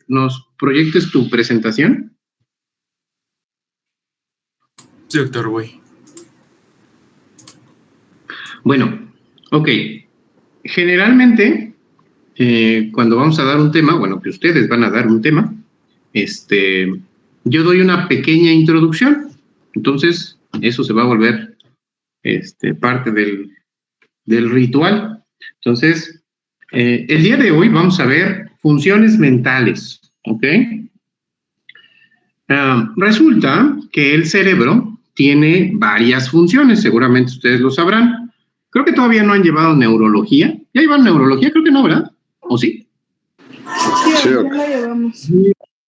nos proyectes tu presentación. Sí, doctor, voy. Bueno, ok. Generalmente, cuando vamos a dar un tema, bueno, que ustedes van a dar un tema, yo doy una pequeña introducción. Entonces, eso se va a volver parte del ritual. Entonces, el día de hoy vamos a ver funciones mentales, ¿ok? Resulta que el cerebro tiene varias funciones, seguramente ustedes lo sabrán. Creo que todavía no han llevado neurología. ¿Ya llevaron neurología? Creo que no, ¿verdad? ¿O sí? Sí, ya la llevamos.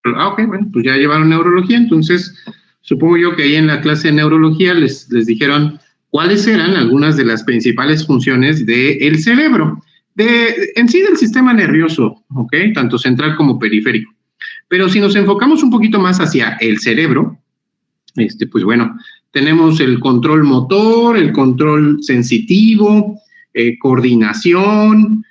Ok, bueno, pues ya llevaron neurología, entonces supongo yo que ahí en la clase de neurología les dijeron cuáles eran algunas de las principales funciones del cerebro, en sí del sistema nervioso, ¿ok? Tanto central como periférico. Pero si nos enfocamos un poquito más hacia el cerebro, pues bueno, tenemos el control motor, el control sensitivo, coordinación,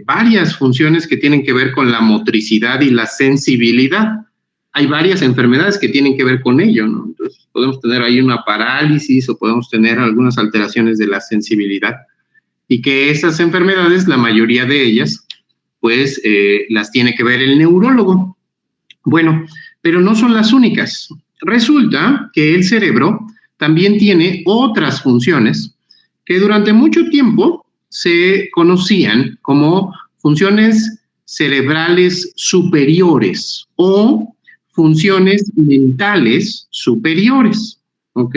varias funciones que tienen que ver con la motricidad y la sensibilidad. Hay varias enfermedades que tienen que ver con ello, ¿no? Entonces, podemos tener ahí una parálisis o podemos tener algunas alteraciones de la sensibilidad. Y que esas enfermedades, la mayoría de ellas, pues las tiene que ver el neurólogo. Bueno, pero no son las únicas. Resulta que el cerebro también tiene otras funciones que durante mucho tiempo se conocían como funciones cerebrales superiores o funciones mentales superiores, ¿ok?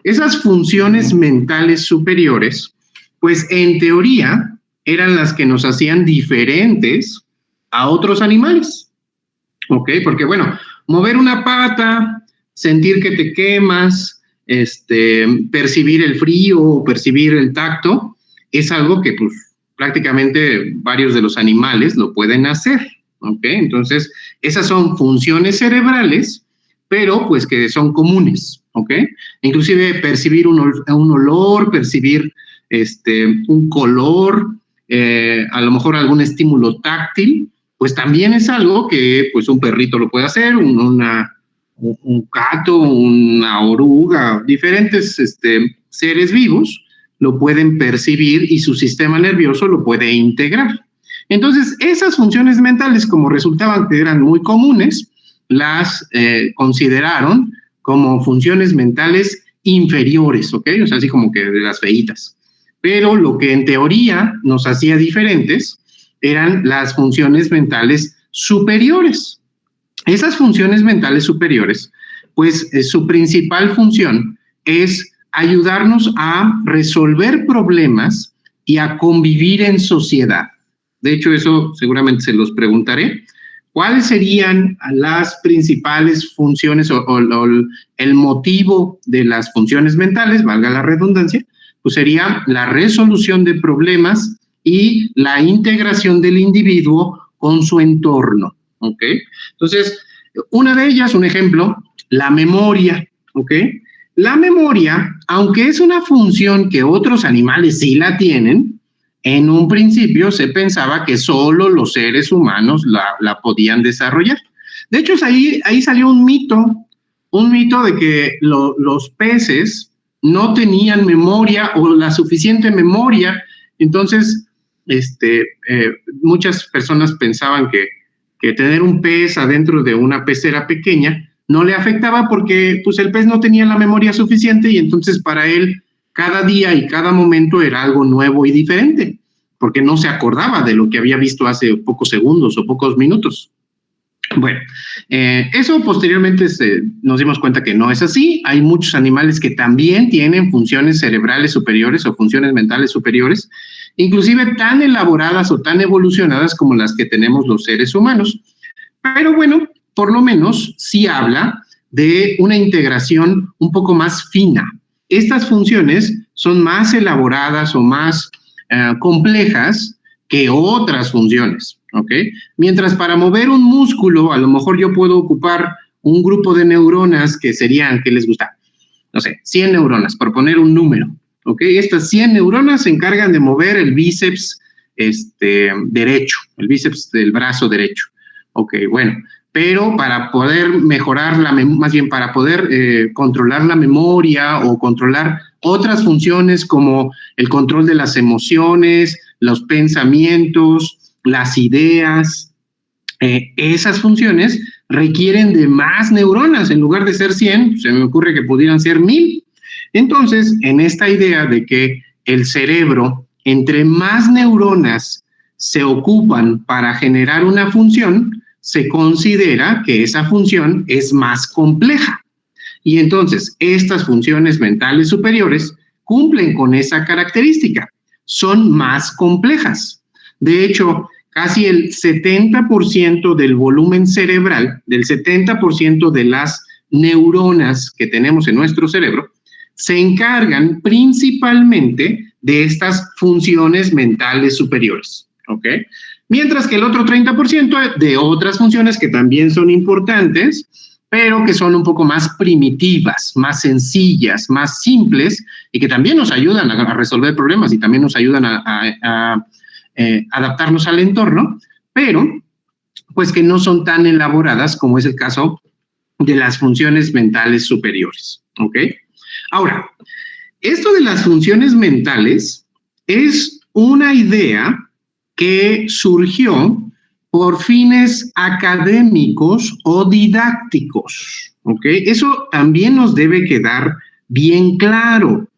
Esas funciones mentales superiores, pues en teoría eran las que nos hacían diferentes a otros animales, ¿ok? Porque bueno, mover una pata, sentir que te quemas, percibir el frío, percibir el tacto, es algo que pues prácticamente varios de los animales lo pueden hacer, ¿ok? Entonces, esas son funciones cerebrales, pero pues que son comunes, ¿ok? Inclusive percibir un olor, percibir un color, a lo mejor algún estímulo táctil, pues también es algo que pues un perrito lo puede hacer, un gato, una oruga, diferentes seres vivos lo pueden percibir y su sistema nervioso lo puede integrar. Entonces, esas funciones mentales, como resultaban que eran muy comunes, las consideraron como funciones mentales inferiores, ¿ok? O sea, así como que de las feitas. Pero lo que en teoría nos hacía diferentes eran las funciones mentales superiores. Esas funciones mentales superiores, pues su principal función es ayudarnos a resolver problemas y a convivir en sociedad. De hecho, eso seguramente se los preguntaré. ¿Cuáles serían las principales funciones o el motivo de las funciones mentales, valga la redundancia? Pues sería la resolución de problemas y la integración del individuo con su entorno, ¿ok? Entonces, una de ellas, un ejemplo, la memoria, ¿ok? La memoria, aunque es una función que otros animales sí la tienen, en un principio se pensaba que solo los seres humanos la podían desarrollar. De hecho, ahí salió un mito de que los peces no tenían memoria o la suficiente memoria. Entonces, muchas personas pensaban que tener un pez adentro de una pecera pequeña no le afectaba porque pues el pez no tenía la memoria suficiente y entonces para él cada día y cada momento era algo nuevo y diferente, porque no se acordaba de lo que había visto hace pocos segundos o pocos minutos. Bueno, eso posteriormente nos dimos cuenta que no es así. Hay muchos animales que también tienen funciones cerebrales superiores o funciones mentales superiores, inclusive tan elaboradas o tan evolucionadas como las que tenemos los seres humanos. Pero bueno, por lo menos sí habla de una integración un poco más fina. Estas funciones son más elaboradas o más complejas que otras funciones, ¿ok? Mientras para mover un músculo, a lo mejor yo puedo ocupar un grupo de neuronas que serían, ¿qué les gusta? No sé, 100 neuronas, por poner un número, ¿ok? Estas 100 neuronas se encargan de mover el bíceps derecho, el bíceps del brazo derecho. Ok, bueno, pero para poder mejorar más bien para poder controlar la memoria o controlar otras funciones como el control de las emociones, los pensamientos, las ideas, esas funciones requieren de más neuronas. En lugar de ser 100, se me ocurre que pudieran ser 1000. Entonces, en esta idea de que el cerebro, entre más neuronas se ocupan para generar una función, se considera que esa función es más compleja. Y entonces, estas funciones mentales superiores cumplen con esa característica, son más complejas. De hecho, casi el 70% del volumen cerebral, del 70% de las neuronas que tenemos en nuestro cerebro, se encargan principalmente de estas funciones mentales superiores, ¿ok? Mientras que el otro 30% de otras funciones que también son importantes, pero que son un poco más primitivas, más sencillas, más simples, y que también nos ayudan a resolver problemas y también nos ayudan a adaptarnos al entorno, pero pues que no son tan elaboradas como es el caso de las funciones mentales superiores, ¿ok? Ahora, esto de las funciones mentales es una idea que surgió por fines académicos o didácticos, ¿ok? Eso también nos debe quedar bien claro,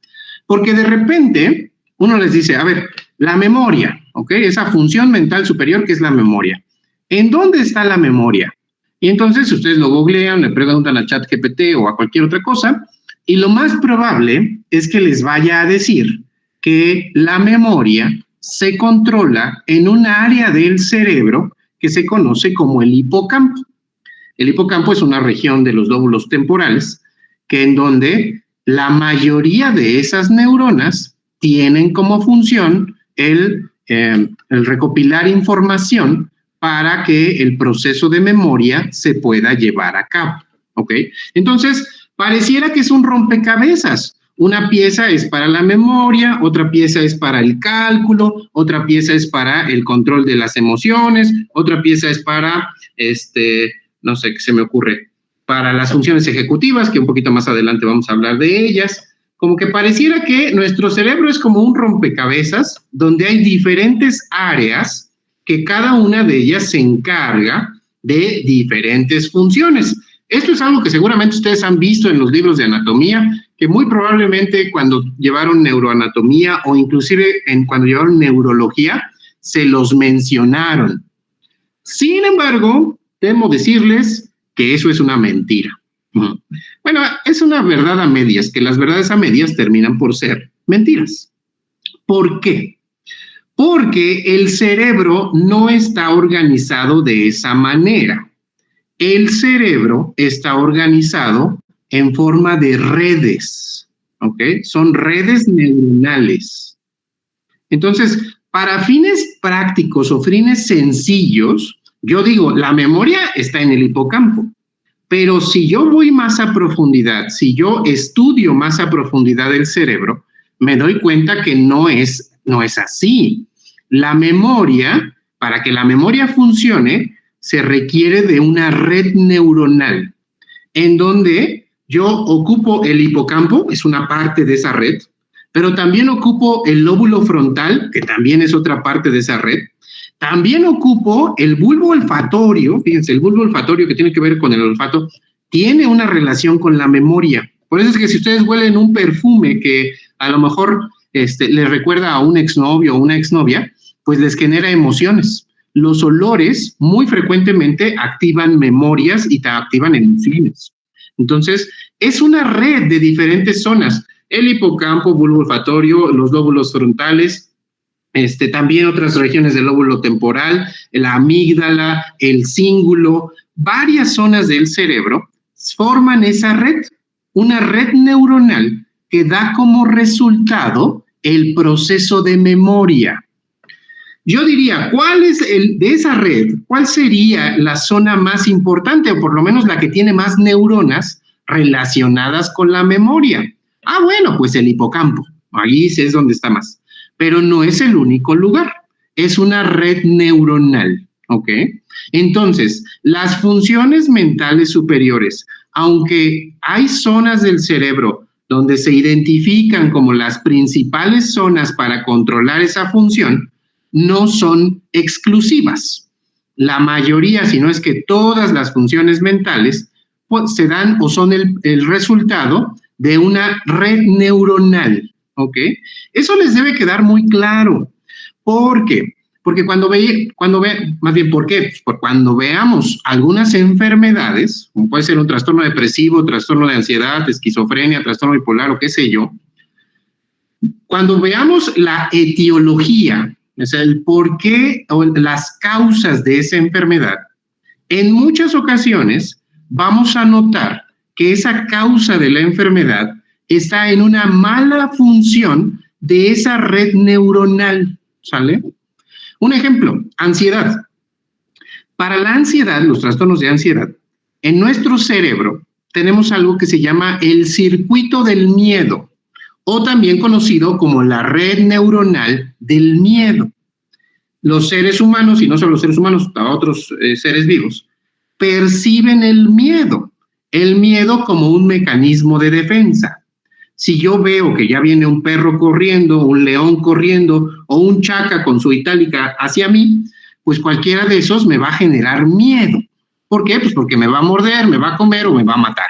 porque de repente uno les dice, a ver, la memoria, ¿ok? Esa función mental superior que es la memoria. ¿En dónde está la memoria? Y entonces ustedes lo googlean, le preguntan a ChatGPT o a cualquier otra cosa, y lo más probable es que les vaya a decir que la memoria se controla en un área del cerebro que se conoce como el hipocampo. El hipocampo es una región de los lóbulos temporales que en donde la mayoría de esas neuronas tienen como función el recopilar información para que el proceso de memoria se pueda llevar a cabo, ¿ok? Entonces, pareciera que es un rompecabezas. Una pieza es para la memoria, otra pieza es para el cálculo, otra pieza es para el control de las emociones, otra pieza es para, no sé qué se me ocurre, para las funciones ejecutivas, que un poquito más adelante vamos a hablar de ellas. Como que pareciera que nuestro cerebro es como un rompecabezas donde hay diferentes áreas que cada una de ellas se encarga de diferentes funciones. Esto es algo que seguramente ustedes han visto en los libros de anatomía, que muy probablemente cuando llevaron neuroanatomía o inclusive cuando llevaron neurología, se los mencionaron. Sin embargo, temo decirles que eso es una mentira. Bueno, es una verdad a medias, que las verdades a medias terminan por ser mentiras. ¿Por qué? Porque el cerebro no está organizado de esa manera. El cerebro está organizado en forma de redes, ¿ok? Son redes neuronales. Entonces, para fines prácticos o fines sencillos, yo digo, la memoria está en el hipocampo, pero si yo voy más a profundidad, si yo estudio más a profundidad el cerebro, me doy cuenta que no es así. La memoria, para que la memoria funcione, se requiere de una red neuronal, en donde yo ocupo el hipocampo, es una parte de esa red, pero también ocupo el lóbulo frontal, que también es otra parte de esa red. También ocupo el bulbo olfatorio, fíjense, el bulbo olfatorio que tiene que ver con el olfato, tiene una relación con la memoria. Por eso es que si ustedes huelen un perfume que a lo mejor les recuerda a un exnovio o una exnovia, pues les genera emociones. Los olores muy frecuentemente activan memorias y te activan emociones. Entonces, es una red de diferentes zonas. El hipocampo, bulbo olfatorio, los lóbulos frontales, también otras regiones del lóbulo temporal, la amígdala, el cíngulo, varias zonas del cerebro forman esa red, una red neuronal que da como resultado el proceso de memoria. Yo diría, ¿cuál es de esa red? ¿Cuál sería la zona más importante o por lo menos la que tiene más neuronas relacionadas con la memoria? Ah, bueno, pues el hipocampo. Ahí sí es donde está más. Pero no es el único lugar. es una red neuronal, ¿ok? Entonces, las funciones mentales superiores, aunque hay zonas del cerebro donde se identifican como las principales zonas para controlar esa función, no son exclusivas. La mayoría, si no es que todas las funciones mentales, pues, se dan o son el resultado de una red neuronal, ¿ok? Eso les debe quedar muy claro. ¿Por qué? Porque ¿por qué? Pues por cuando veamos algunas enfermedades, como puede ser un trastorno depresivo, trastorno de ansiedad, esquizofrenia, trastorno bipolar o qué sé yo, cuando veamos la etiología, o sea, el por qué o las causas de esa enfermedad, en muchas ocasiones vamos a notar que esa causa de la enfermedad está en una mala función de esa red neuronal, ¿sale? Un ejemplo, ansiedad. Para la ansiedad, los trastornos de ansiedad, en nuestro cerebro tenemos algo que se llama el circuito del miedo, o también conocido como la red neuronal del miedo. Los seres humanos, y no solo los seres humanos, a otros seres vivos, perciben el miedo como un mecanismo de defensa. Si yo veo que ya viene un perro corriendo, un león corriendo o un chaca con su itálica hacia mí, pues cualquiera de esos me va a generar miedo. ¿Por qué? Pues porque me va a morder, me va a comer o me va a matar.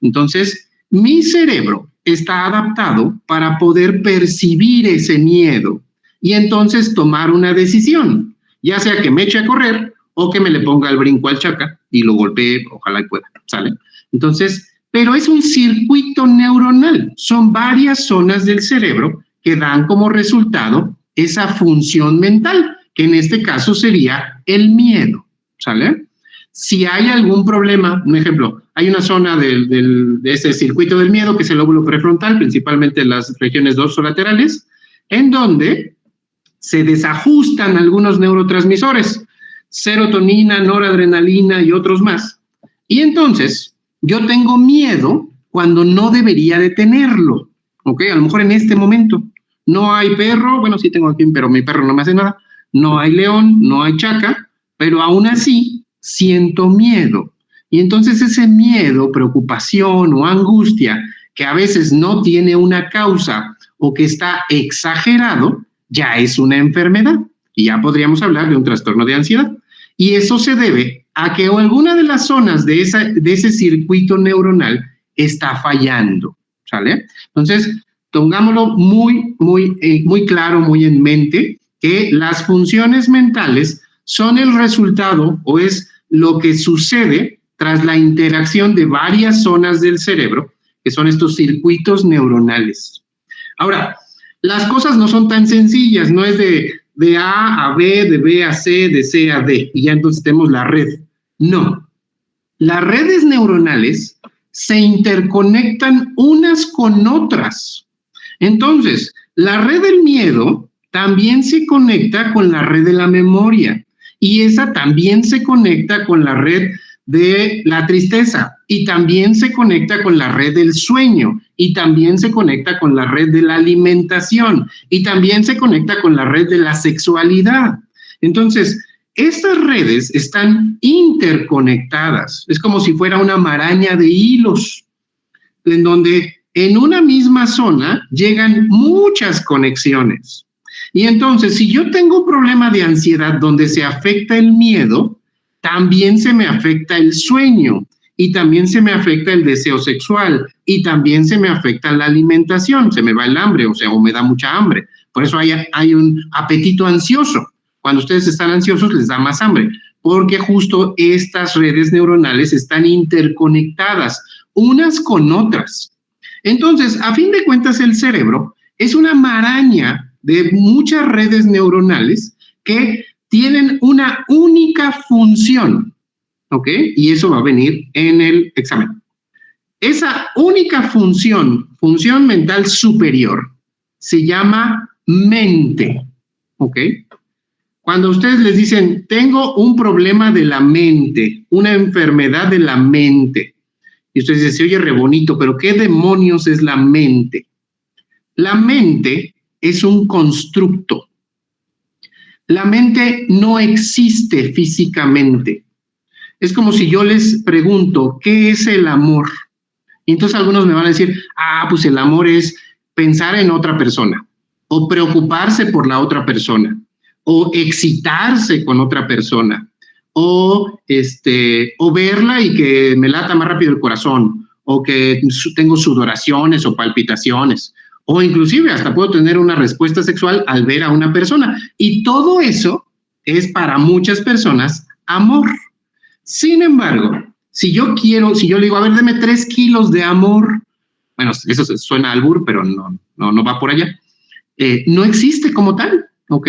Entonces, mi cerebro está adaptado para poder percibir ese miedo y entonces tomar una decisión, ya sea que me eche a correr o que me le ponga el brinco al chaca y lo golpee, ojalá y pueda, ¿sale? Entonces, pero es un circuito neuronal, son varias zonas del cerebro que dan como resultado esa función mental, que en este caso sería el miedo, ¿sale? Si hay algún problema, un ejemplo, hay una zona de ese circuito del miedo, que es el lóbulo prefrontal, principalmente en las regiones dorsolaterales, en donde se desajustan algunos neurotransmisores, serotonina, noradrenalina y otros más. Y entonces, yo tengo miedo cuando no debería de tenerlo, ¿ok? A lo mejor en este momento no hay perro, bueno, sí tengo aquí, pero mi perro no me hace nada, no hay león, no hay chaca, pero aún así siento miedo. Y entonces ese miedo, preocupación o angustia, que a veces no tiene una causa o que está exagerado, ya es una enfermedad y ya podríamos hablar de un trastorno de ansiedad. Y eso se debe a que alguna de las zonas de ese circuito neuronal está fallando, ¿sale? Entonces, pongámoslo muy claro, muy en mente, que las funciones mentales son el resultado o es lo que sucede tras la interacción de varias zonas del cerebro, que son estos circuitos neuronales. Ahora, las cosas no son tan sencillas, no es de A a B, de B a C, de C a D, y ya entonces tenemos la red. No. Las redes neuronales se interconectan unas con otras. Entonces, la red del miedo también se conecta con la red de la memoria, y esa también se conecta con la red de la tristeza, y también se conecta con la red del sueño, y también se conecta con la red de la alimentación, y también se conecta con la red de la sexualidad. Entonces, estas redes están interconectadas, es como si fuera una maraña de hilos, en donde en una misma zona llegan muchas conexiones. Y entonces, si yo tengo un problema de ansiedad donde se afecta el miedo, también se me afecta el sueño, y también se me afecta el deseo sexual, y también se me afecta la alimentación, se me va el hambre, o me da mucha hambre. Por eso hay un apetito ansioso. Cuando ustedes están ansiosos les da más hambre, porque justo estas redes neuronales están interconectadas unas con otras. Entonces, a fin de cuentas, el cerebro es una maraña de muchas redes neuronales que tienen una única función, ¿ok? Y eso va a venir en el examen. Esa única función mental superior, se llama mente, ¿ok? Cuando ustedes les dicen, tengo un problema de la mente, una enfermedad de la mente, y ustedes dicen, se oye re bonito, pero ¿qué demonios es la mente? La mente es un constructo. La mente no existe físicamente. Es como si yo les pregunto, ¿qué es el amor? Y entonces algunos me van a decir, pues el amor es pensar en otra persona, o preocuparse por la otra persona, o excitarse con otra persona, o verla y que me lata más rápido el corazón, o que tengo sudoraciones o palpitaciones, o inclusive hasta puedo tener una respuesta sexual al ver a una persona. Y todo eso es para muchas personas amor. Sin embargo, si yo le digo, a ver, deme 3 kilos de amor, bueno, eso suena a albur, pero no va por allá. No existe como tal, ¿ok?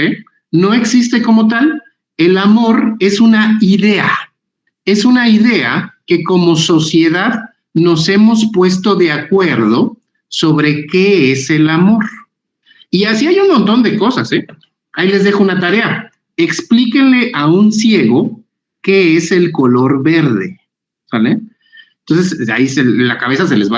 No existe como tal. El amor es una idea que como sociedad nos hemos puesto de acuerdo sobre qué es el amor. Y así hay un montón de cosas, ¿eh? Ahí les dejo una tarea. Explíquenle a un ciego qué es el color verde, ¿sale? Entonces, ahí la cabeza se les va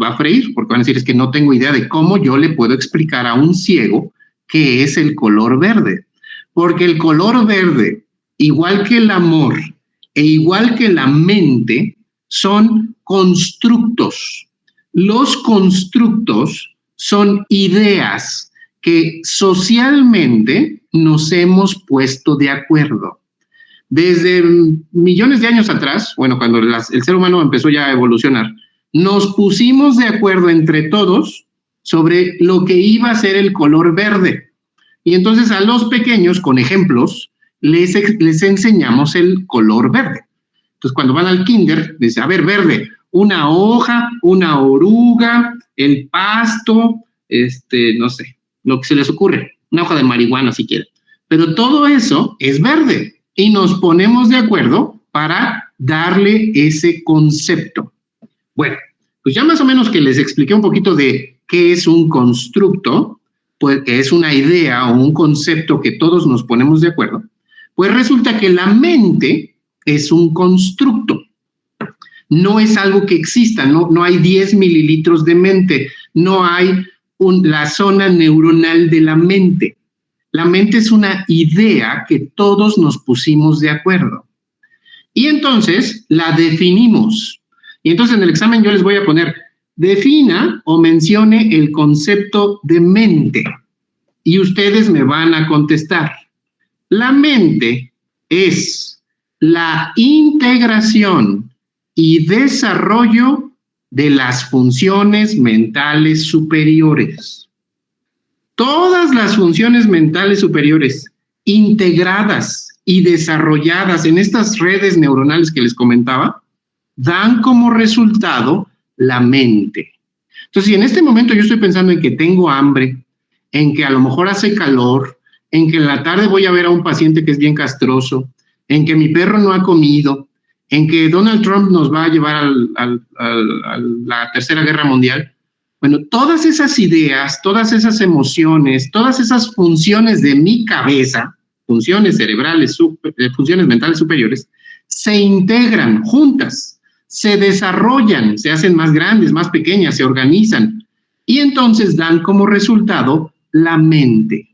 a freír, porque van a decir, es que no tengo idea de cómo yo le puedo explicar a un ciego qué es el color verde. Porque el color verde, igual que el amor e igual que la mente, son constructos. Los constructos son ideas que socialmente nos hemos puesto de acuerdo. Desde millones de años atrás, bueno, cuando el ser humano empezó ya a evolucionar, nos pusimos de acuerdo entre todos sobre lo que iba a ser el color verde. Y entonces a los pequeños, con ejemplos, les enseñamos el color verde. Entonces cuando van al kinder, dice, a ver, verde, una hoja, una oruga, el pasto, no sé, lo que se les ocurre, una hoja de marihuana si quieren. Pero todo eso es verde. Y nos ponemos de acuerdo para darle ese concepto. Bueno, pues ya más o menos que les expliqué un poquito de qué es un constructo, pues que es una idea o un concepto que todos nos ponemos de acuerdo, pues resulta que la mente es un constructo. No es algo que exista, no hay 10 mililitros de mente, no hay la zona neuronal de la mente. La mente es una idea que todos nos pusimos de acuerdo. Y entonces la definimos. Y entonces en el examen yo les voy a poner, defina o mencione el concepto de mente. Y ustedes me van a contestar. La mente es la integración y desarrollo de las funciones mentales superiores. Todas las funciones mentales superiores integradas y desarrolladas en estas redes neuronales que les comentaba, dan como resultado la mente. Entonces, si en este momento yo estoy pensando en que tengo hambre, en que a lo mejor hace calor, en que en la tarde voy a ver a un paciente que es bien castroso, en que mi perro no ha comido, en que Donald Trump nos va a llevar a la Tercera Guerra Mundial, bueno, todas esas ideas, todas esas emociones, todas esas funciones de mi cabeza, funciones cerebrales, funciones mentales superiores, se integran juntas, se desarrollan, se hacen más grandes, más pequeñas, se organizan y entonces dan como resultado la mente.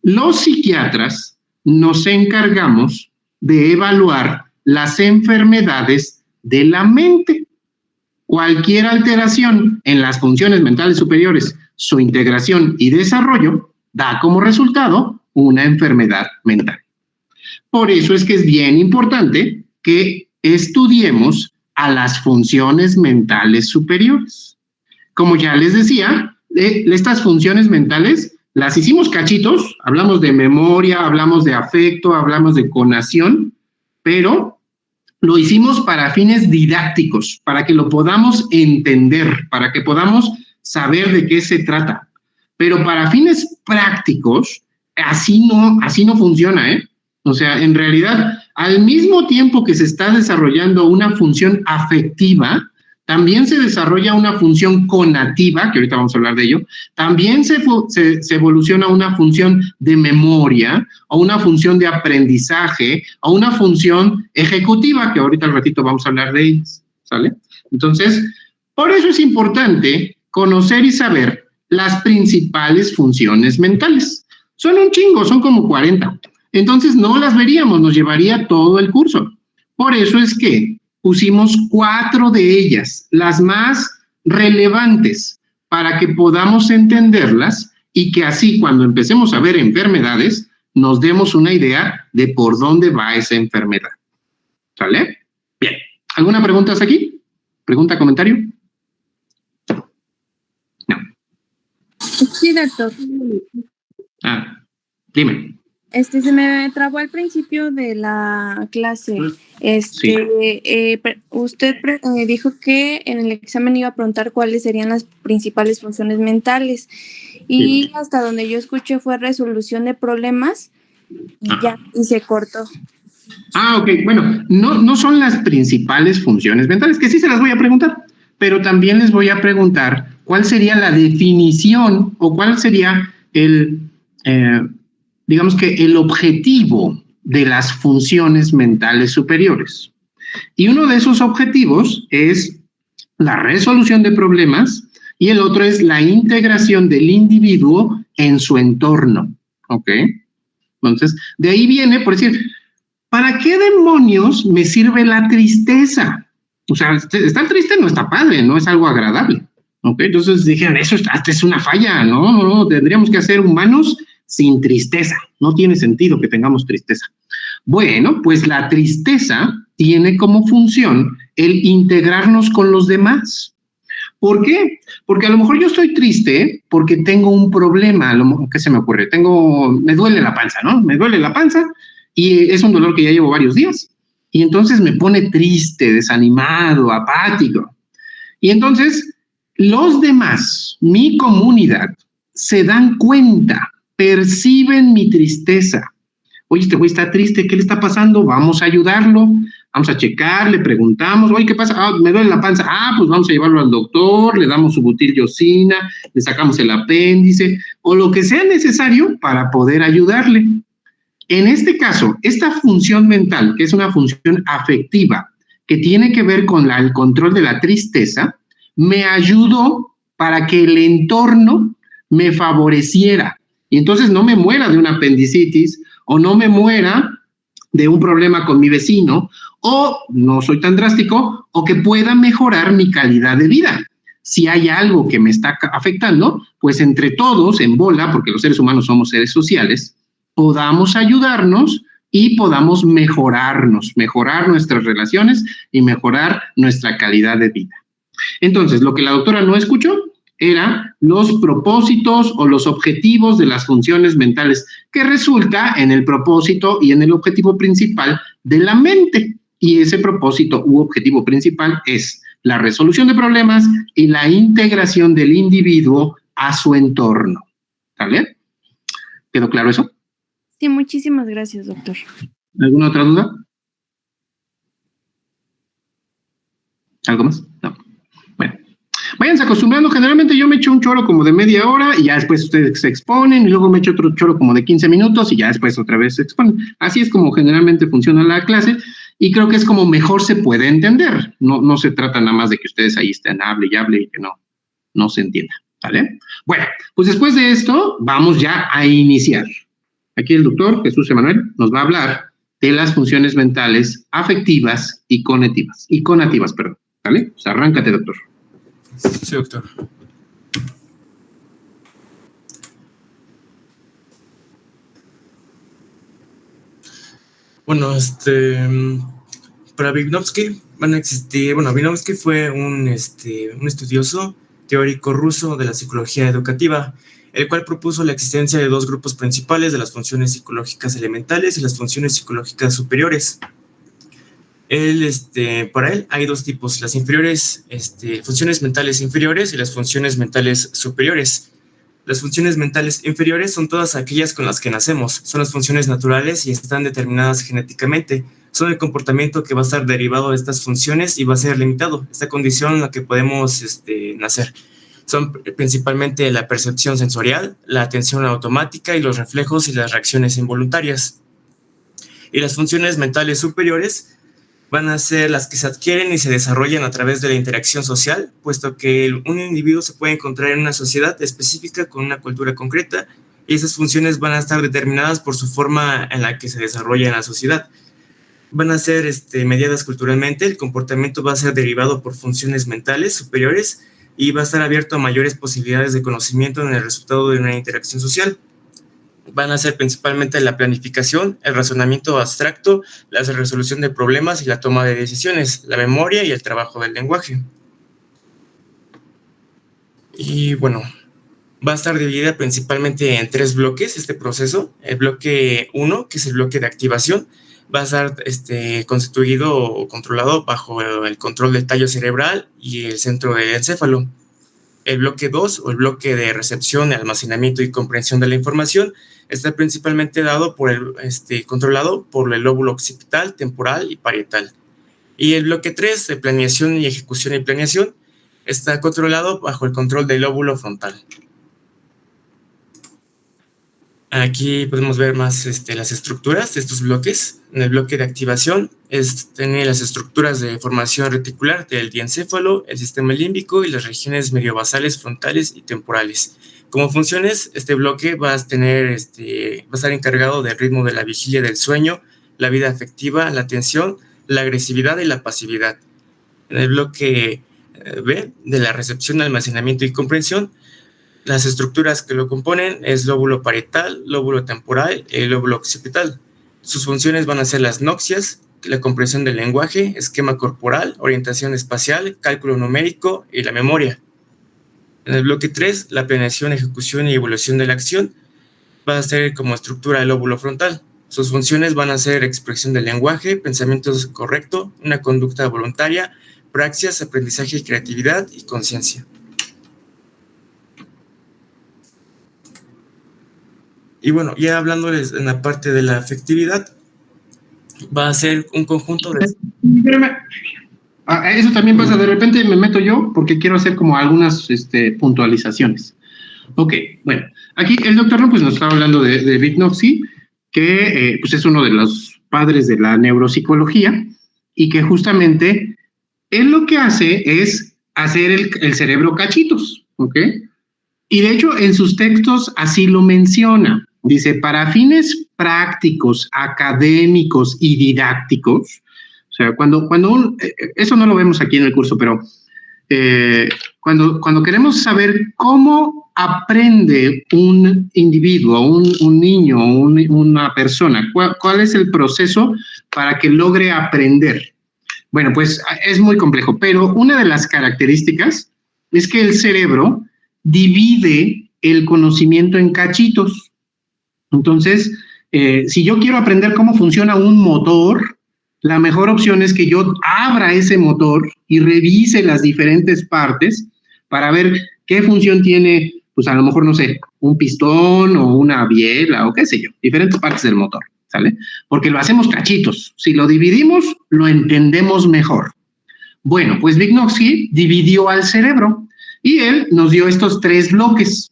Los psiquiatras nos encargamos de evaluar las enfermedades de la mente. Cualquier alteración en las funciones mentales superiores, su integración y desarrollo, da como resultado una enfermedad mental. Por eso es que es bien importante que estudiemos a las funciones mentales superiores. Como ya les decía, estas funciones mentales las hicimos cachitos, hablamos de memoria, hablamos de afecto, hablamos de conación, pero lo hicimos para fines didácticos, para que lo podamos entender, para que podamos saber de qué se trata. Pero para fines prácticos, así no funciona, ¿eh? O sea, en realidad, al mismo tiempo que se está desarrollando una función afectiva, también se desarrolla una función conativa, que ahorita vamos a hablar de ello, también se evoluciona una función de memoria, o una función de aprendizaje, o una función ejecutiva, que ahorita al ratito vamos a hablar de ellas, ¿sale? Entonces, por eso es importante conocer y saber las principales funciones mentales. Son un chingo, son como 40. Entonces no las veríamos, nos llevaría todo el curso. Por eso es que pusimos 4 de ellas, las más relevantes, para que podamos entenderlas y que así cuando empecemos a ver enfermedades, nos demos una idea de por dónde va esa enfermedad. ¿Sale? Bien. ¿Alguna pregunta hasta aquí? ¿Pregunta, comentario? No. Sí, doctor. Dime. Se me trabó al principio de la clase. Sí. Usted dijo que en el examen iba a preguntar cuáles serían las principales funciones mentales. Y hasta donde yo escuché fue resolución de problemas y ya, y se cortó. Ok. Bueno, no son las principales funciones mentales, que sí se las voy a preguntar, pero también les voy a preguntar cuál sería la definición o cuál sería digamos que el objetivo de las funciones mentales superiores. Y uno de esos objetivos es la resolución de problemas y el otro es la integración del individuo en su entorno. ¿Ok? Entonces, de ahí viene, por decir, ¿para qué demonios me sirve la tristeza? O sea, estar triste no está padre, no es algo agradable. ¿Ok? Entonces dijeron, eso es una falla, no, tendríamos que ser humanos sin tristeza. No tiene sentido que tengamos tristeza. Bueno, pues la tristeza tiene como función el integrarnos con los demás. ¿Por qué? Porque a lo mejor yo estoy triste porque tengo un problema. ¿Qué se me ocurre? Me duele la panza, ¿no? Me duele la panza y es un dolor que ya llevo varios días. Y entonces me pone triste, desanimado, apático. Y entonces los demás, mi comunidad, se dan cuenta, perciben mi tristeza. Oye, este güey está triste, ¿qué le está pasando? Vamos a ayudarlo, vamos a checar, le preguntamos, oye, ¿qué pasa? Me duele la panza. Pues vamos a llevarlo al doctor, le damos su butilriosina, le sacamos el apéndice, o lo que sea necesario para poder ayudarle. En este caso, esta función mental, que es una función afectiva, que tiene que ver con el control de la tristeza, me ayudó para que el entorno me favoreciera. Y entonces no me muera de una apendicitis o no me muera de un problema con mi vecino o, no soy tan drástico, o que pueda mejorar mi calidad de vida. Si hay algo que me está afectando, pues entre todos, en bola, porque los seres humanos somos seres sociales, podamos ayudarnos y podamos mejorarnos, mejorar nuestras relaciones y mejorar nuestra calidad de vida. Entonces, lo que la doctora no escuchó era los propósitos o los objetivos de las funciones mentales, que resulta en el propósito y en el objetivo principal de la mente. Y ese propósito u objetivo principal es la resolución de problemas y la integración del individuo a su entorno. ¿Vale? ¿Quedó claro eso? Sí, muchísimas gracias, doctor. ¿Alguna otra duda? ¿Algo más? No. Bueno, váyanse acostumbrando. Generalmente yo me echo un choro como de media hora y ya después ustedes se exponen y luego me echo otro choro como de 15 minutos y ya después otra vez se exponen. Así es como generalmente funciona la clase y creo que es como mejor se puede entender. No se trata nada más de que ustedes ahí estén, hable y que no se entienda. ¿Vale? Bueno, pues después de esto vamos ya a iniciar. Aquí el doctor Jesús Emanuel nos va a hablar de las funciones mentales afectivas y conativas, perdón. ¿Vale? Pues arráncate, doctor. Sí, doctor. Bueno, para Vygotsky van a existir, Vygotsky fue un estudioso teórico ruso de la psicología educativa, el cual propuso la existencia de dos grupos principales de las funciones psicológicas elementales y las funciones psicológicas superiores. Para él hay dos tipos, las inferiores, funciones mentales inferiores y las funciones mentales superiores. Las funciones mentales inferiores son todas aquellas con las que nacemos, son las funciones naturales y están determinadas genéticamente. Son el comportamiento que va a estar derivado de estas funciones y va a ser limitado, esta condición en la que podemos nacer. Son principalmente la percepción sensorial, la atención automática y los reflejos y las reacciones involuntarias. Y las funciones mentales superiores van a ser las que se adquieren y se desarrollan a través de la interacción social, puesto que un individuo se puede encontrar en una sociedad específica con una cultura concreta y esas funciones van a estar determinadas por su forma en la que se desarrolla en la sociedad. Van a ser mediadas culturalmente, el comportamiento va a ser derivado por funciones mentales superiores y va a estar abierto a mayores posibilidades de conocimiento en el resultado de una interacción social. Van a ser principalmente la planificación, el razonamiento abstracto, la resolución de problemas y la toma de decisiones, la memoria y el trabajo del lenguaje. Y bueno, va a estar dividida principalmente en 3 bloques este proceso. El bloque 1, que es el bloque de activación, va a estar constituido o controlado bajo el control del tallo cerebral y el centro del encéfalo. El bloque 2, o el bloque de recepción, almacenamiento y comprensión de la información, está principalmente controlado por el lóbulo occipital, temporal y parietal. Y el bloque 3, de planeación y ejecución y planeación, está controlado bajo el control del lóbulo frontal. Aquí podemos ver más las estructuras de estos bloques. En el bloque de activación tiene las estructuras de formación reticular del diencéfalo, el sistema límbico y las regiones mediobasales, frontales y temporales. Como funciones, este bloque va a estar encargado del ritmo de la vigilia del sueño, la vida afectiva, la atención, la agresividad y la pasividad. En el bloque B, de la recepción, almacenamiento y comprensión, las estructuras que lo componen es lóbulo parietal, lóbulo temporal y lóbulo occipital. Sus funciones van a ser las noxias, la comprensión del lenguaje, esquema corporal, orientación espacial, cálculo numérico y la memoria. En el bloque 3, la planeación, ejecución y evaluación de la acción va a ser como estructura el lóbulo frontal. Sus funciones van a ser expresión del lenguaje, pensamiento correcto, una conducta voluntaria, praxias, aprendizaje y creatividad y conciencia. Y bueno, ya hablándoles en la parte de la afectividad, va a ser un conjunto de... Eso también pasa, de repente me meto yo porque quiero hacer como algunas puntualizaciones. Ok, bueno, aquí el doctor pues nos está hablando de Vygotsky, que pues es uno de los padres de la neuropsicología y que justamente él lo que hace es hacer el cerebro cachitos, ¿ok? Y de hecho en sus textos así lo menciona. Dice, para fines prácticos, académicos y didácticos, o sea, eso no lo vemos aquí en el curso, pero cuando queremos saber cómo aprende un individuo, un niño, una persona, cuál es el proceso para que logre aprender. Bueno, pues es muy complejo, pero una de las características es que el cerebro divide el conocimiento en cachitos. Entonces, si yo quiero aprender cómo funciona un motor, la mejor opción es que yo abra ese motor y revise las diferentes partes para ver qué función tiene, pues a lo mejor, no sé, un pistón o una biela o qué sé yo, diferentes partes del motor, ¿sale? Porque lo hacemos cachitos. Si lo dividimos, lo entendemos mejor. Bueno, pues Vygotsky dividió al cerebro y él nos dio estos 3 bloques,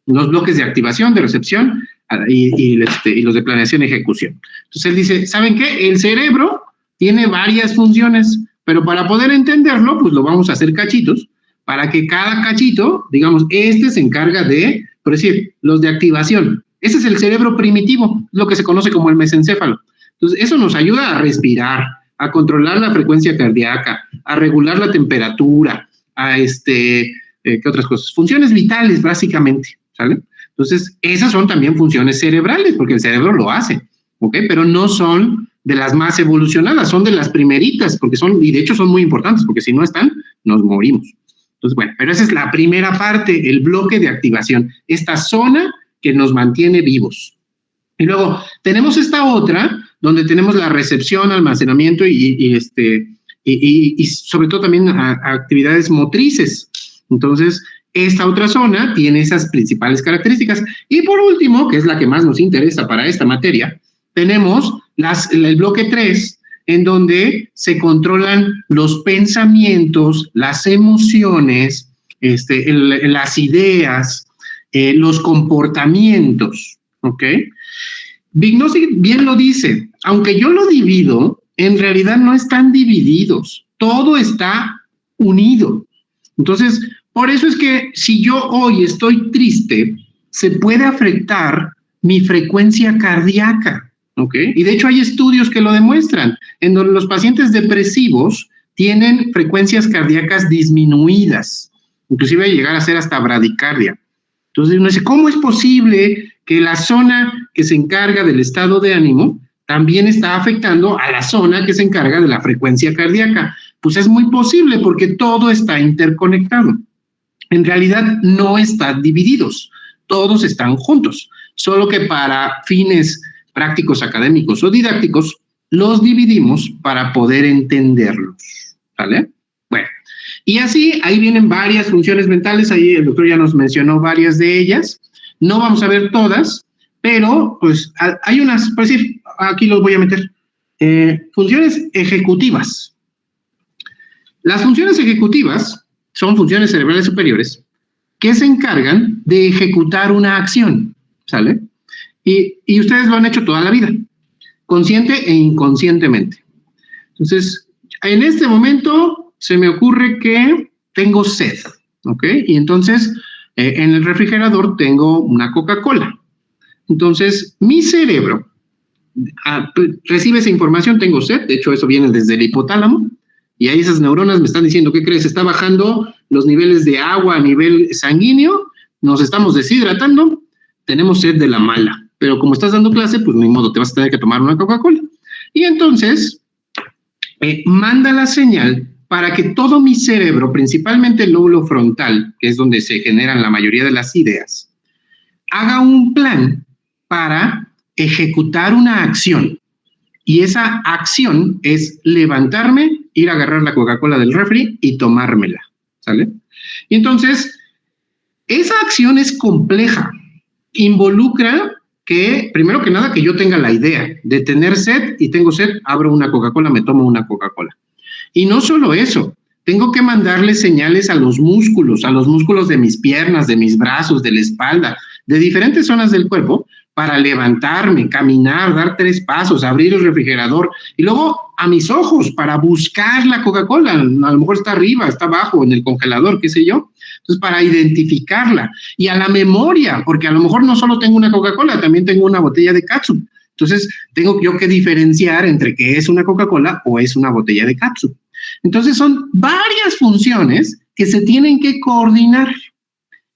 los bloques de activación, de recepción y los de planeación y ejecución. Entonces él dice, ¿saben qué? El cerebro tiene varias funciones, pero para poder entenderlo, pues lo vamos a hacer cachitos, para que cada cachito, digamos, se encarga de, por decir, los de activación. Ese es el cerebro primitivo, lo que se conoce como el mesencéfalo. Entonces, eso nos ayuda a respirar, a controlar la frecuencia cardíaca, a regular la temperatura, ¿qué otras cosas? Funciones vitales, básicamente, ¿sale? Entonces, esas son también funciones cerebrales, porque el cerebro lo hace, ¿ok? Pero no son de las más evolucionadas, son de las primeritas, y de hecho son muy importantes, porque si no están, nos morimos. Entonces, bueno, pero esa es la primera parte, el bloque de activación, esta zona que nos mantiene vivos. Y luego tenemos esta otra, donde tenemos la recepción, almacenamiento y sobre todo también actividades motrices. Entonces, esta otra zona tiene esas principales características. Y por último, que es la que más nos interesa para esta materia, tenemos el bloque 3, en donde se controlan los pensamientos, las emociones, las ideas, los comportamientos, ¿ok? Vygotsky bien lo dice, aunque yo lo divido, en realidad no están divididos, todo está unido. Entonces, por eso es que si yo hoy estoy triste, se puede afectar mi frecuencia cardíaca, ¿ok? Y de hecho hay estudios que lo demuestran, en donde los pacientes depresivos tienen frecuencias cardíacas disminuidas, inclusive llegar a ser hasta bradicardia. Entonces uno dice, ¿cómo es posible que la zona que se encarga del estado de ánimo también está afectando a la zona que se encarga de la frecuencia cardíaca? Pues es muy posible porque todo está interconectado. En realidad no están divididos, todos están juntos, solo que para fines prácticos, académicos o didácticos, los dividimos para poder entenderlos, ¿vale? Bueno, y así ahí vienen varias funciones mentales, ahí el doctor ya nos mencionó varias de ellas, no vamos a ver todas, pero pues hay unas, por decir, aquí los voy a meter, funciones ejecutivas. Las funciones ejecutivas son funciones cerebrales superiores que se encargan de ejecutar una acción, ¿sale? Y ustedes lo han hecho toda la vida, consciente e inconscientemente. Entonces, en este momento se me ocurre que tengo sed, ¿ok? Y entonces, en el refrigerador tengo una Coca-Cola. Entonces, mi cerebro recibe esa información, tengo sed, de hecho eso viene desde el hipotálamo, y ahí esas neuronas me están diciendo, ¿qué crees? Está bajando los niveles de agua a nivel sanguíneo, nos estamos deshidratando, tenemos sed de la mala. Pero como estás dando clase, pues ni modo, te vas a tener que tomar una Coca-Cola. Y entonces, manda la señal para que todo mi cerebro, principalmente el lóbulo frontal, que es donde se generan la mayoría de las ideas, haga un plan para ejecutar una acción. Y esa acción es levantarme, ir a agarrar la Coca-Cola del refri y tomármela, ¿sale? Y entonces, esa acción es compleja. Involucra que, primero que nada, que yo tenga la idea de tener sed y tengo sed, abro una Coca-Cola, me tomo una Coca-Cola. Y no solo eso, tengo que mandarle señales a los músculos de mis piernas, de mis brazos, de la espalda, de diferentes zonas del cuerpo, para levantarme, caminar, dar 3 pasos, abrir el refrigerador, y luego a mis ojos para buscar la Coca-Cola, a lo mejor está arriba, está abajo, en el congelador, qué sé yo, entonces para identificarla, y a la memoria, porque a lo mejor no solo tengo una Coca-Cola, también tengo una botella de catsup, entonces tengo yo que diferenciar entre qué es una Coca-Cola o es una botella de catsup. Entonces son varias funciones que se tienen que coordinar,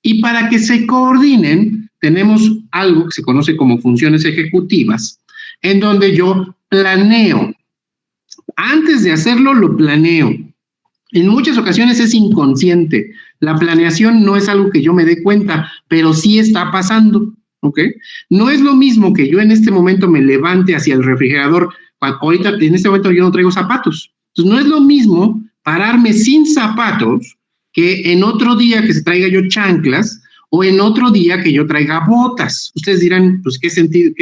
y para que se coordinen, tenemos algo que se conoce como funciones ejecutivas, en donde yo planeo. Antes de hacerlo, lo planeo. En muchas ocasiones es inconsciente. La planeación no es algo que yo me dé cuenta, pero sí está pasando, ¿ok? No es lo mismo que yo en este momento me levante hacia el refrigerador. Ahorita, en este momento yo no traigo zapatos. Entonces, no es lo mismo pararme sin zapatos que en otro día que se traiga yo chanclas o en otro día que yo traiga botas. Ustedes dirán, pues, ¿qué sentido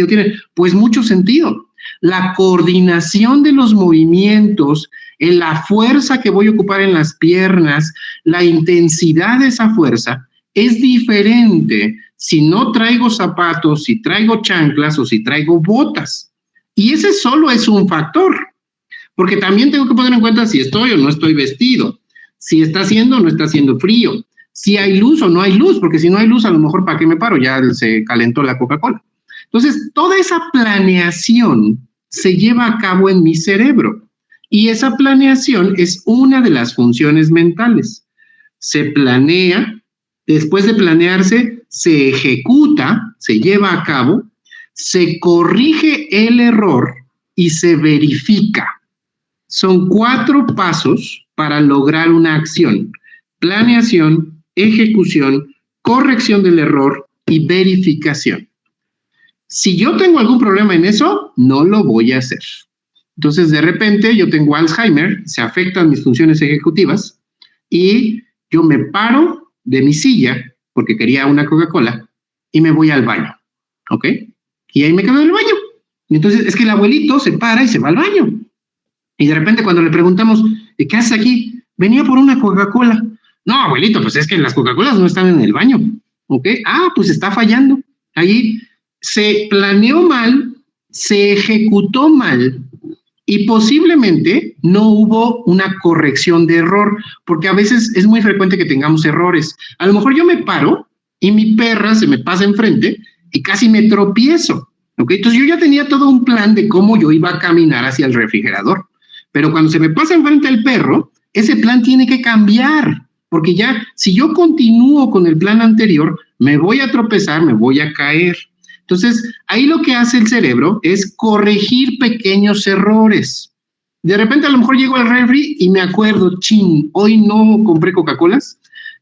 tiene? Pues mucho sentido. La coordinación de los movimientos, la fuerza que voy a ocupar en las piernas, la intensidad de esa fuerza es diferente si no traigo zapatos, si traigo chanclas o si traigo botas. Y ese solo es un factor, porque también tengo que poner en cuenta si estoy o no estoy vestido, si está haciendo o no está haciendo frío, si hay luz o no hay luz, porque si no hay luz, a lo mejor ¿para qué me paro? Ya se calentó la Coca-Cola. Entonces, toda esa planeación se lleva a cabo en mi cerebro, y esa planeación es una de las funciones mentales. Se planea, después de planearse, se ejecuta, se lleva a cabo, se corrige el error y se verifica. Son 4 pasos para lograr una acción: planeación, ejecución, corrección del error y verificación. Si yo tengo algún problema en eso, no lo voy a hacer. Entonces, de repente, yo tengo Alzheimer, se afectan mis funciones ejecutivas y yo me paro de mi silla porque quería una Coca-Cola y me voy al baño, ¿ok? Y ahí me quedo en el baño. Y entonces, es que el abuelito se para y se va al baño. Y de repente, cuando le preguntamos, ¿qué haces aquí? Venía por una Coca-Cola. No, abuelito, pues es que las Coca-Colas no están en el baño, ¿ok? Ah, pues está fallando. Ahí se planeó mal, se ejecutó mal y posiblemente no hubo una corrección de error, porque a veces es muy frecuente que tengamos errores. A lo mejor yo me paro y mi perra se me pasa enfrente y casi me tropiezo, ¿ok? Entonces yo ya tenía todo un plan de cómo yo iba a caminar hacia el refrigerador, pero cuando se me pasa enfrente el perro, ese plan tiene que cambiar, porque ya si yo continúo con el plan anterior, me voy a tropezar, me voy a caer. Entonces, ahí lo que hace el cerebro es corregir pequeños errores. De repente a lo mejor llego al refri y me acuerdo, chin, hoy no compré Coca-Colas,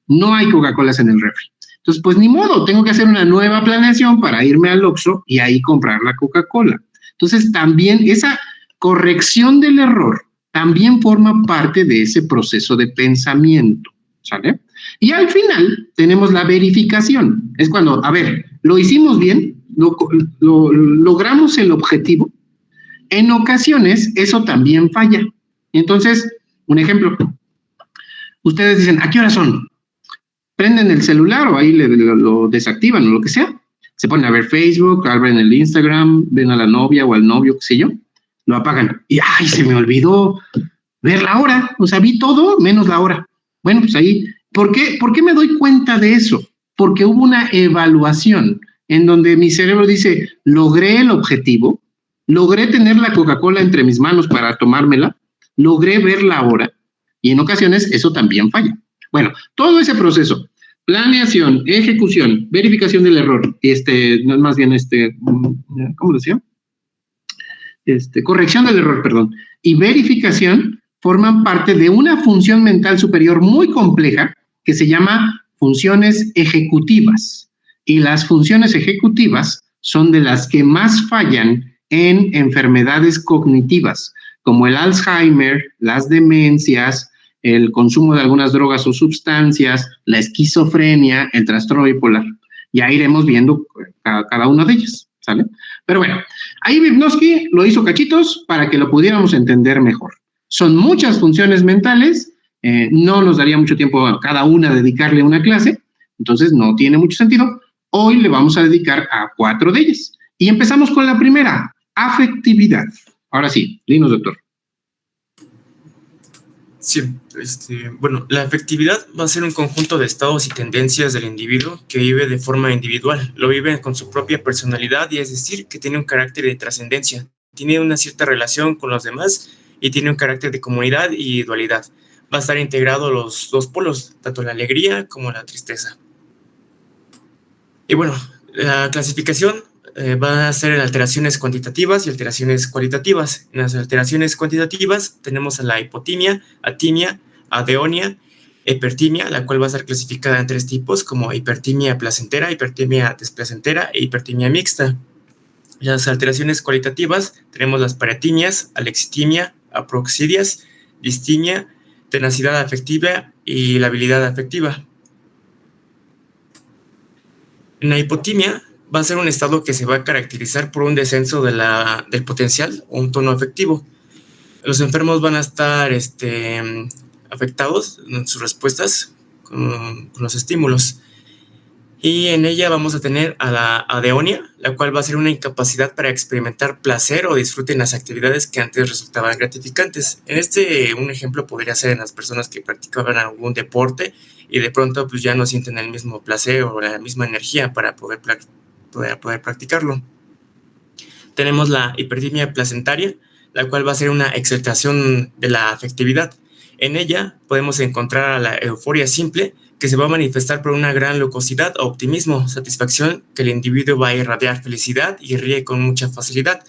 no hay Coca-Colas en el refri. Entonces, pues ni modo, tengo que hacer una nueva planeación para irme al Oxxo y ahí comprar la Coca-Cola. Entonces, también esa corrección del error también forma parte de ese proceso de pensamiento, ¿sale? Y al final tenemos la verificación. Es cuando, a ver, lo hicimos bien, logramos el objetivo. En ocasiones eso también falla. Entonces, un ejemplo, ustedes dicen, ¿a qué hora son? Prenden el celular o ahí lo desactivan o lo que sea, se ponen a ver Facebook, abren el Instagram, ven a la novia o al novio, qué sé yo, lo apagan y ¡ay! Se me olvidó ver la hora, o sea, vi todo menos la hora. Bueno, pues ahí, ¿por qué me doy cuenta de eso? Porque hubo una evaluación en donde mi cerebro dice, logré el objetivo, logré tener la Coca-Cola entre mis manos para tomármela, logré ver la hora, y en ocasiones eso también falla. Bueno, todo ese proceso, planeación, ejecución, verificación del error, no, más bien, ¿cómo lo decía? Corrección del error, perdón, y verificación forman parte de una función mental superior muy compleja que se llama funciones ejecutivas. Y las funciones ejecutivas son de las que más fallan en enfermedades cognitivas, como el Alzheimer, las demencias, el consumo de algunas drogas o sustancias, la esquizofrenia, el trastorno bipolar. Ya iremos viendo cada una de ellas, ¿sale? Pero bueno, ahí Vygotsky lo hizo cachitos para que lo pudiéramos entender mejor. Son muchas funciones mentales, no nos daría mucho tiempo a cada una dedicarle una clase, entonces no tiene mucho sentido. Hoy le vamos a dedicar a 4 de ellas. Y empezamos con la primera, afectividad. Ahora sí, dinos, doctor. Sí, bueno, la afectividad va a ser un conjunto de estados y tendencias del individuo que vive de forma individual, lo vive con su propia personalidad y es decir, que tiene un carácter de trascendencia, tiene una cierta relación con los demás y tiene un carácter de comunidad y dualidad. Va a estar integrado los dos polos, tanto la alegría como la tristeza. Y bueno, la clasificación va a ser alteraciones cuantitativas y alteraciones cualitativas. En las alteraciones cuantitativas tenemos a la hipotimia, atimia, adeonia, hipertimia, la cual va a ser clasificada en 3 tipos, como hipertimia placentera, hipertimia desplacentera e hipertimia mixta. Las alteraciones cualitativas tenemos las paratimias, alexitimia, aproxidias, distimia, tenacidad afectiva y la habilidad afectiva. En la hipotimia va a ser un estado que se va a caracterizar por un descenso del potencial o un tono afectivo. Los enfermos van a estar afectados en sus respuestas con los estímulos. Y en ella vamos a tener a la adeonia, la cual va a ser una incapacidad para experimentar placer o disfrute en las actividades que antes resultaban gratificantes. Un ejemplo podría ser en las personas que practicaban algún deporte y de pronto pues ya no sienten el mismo placer o la misma energía para poder practicarlo. Tenemos la hipertimia placentaria, la cual va a ser una exaltación de la afectividad. En ella podemos encontrar a la euforia simple, que se va a manifestar por una gran locuacidad, optimismo, satisfacción, que el individuo va a irradiar felicidad y ríe con mucha facilidad.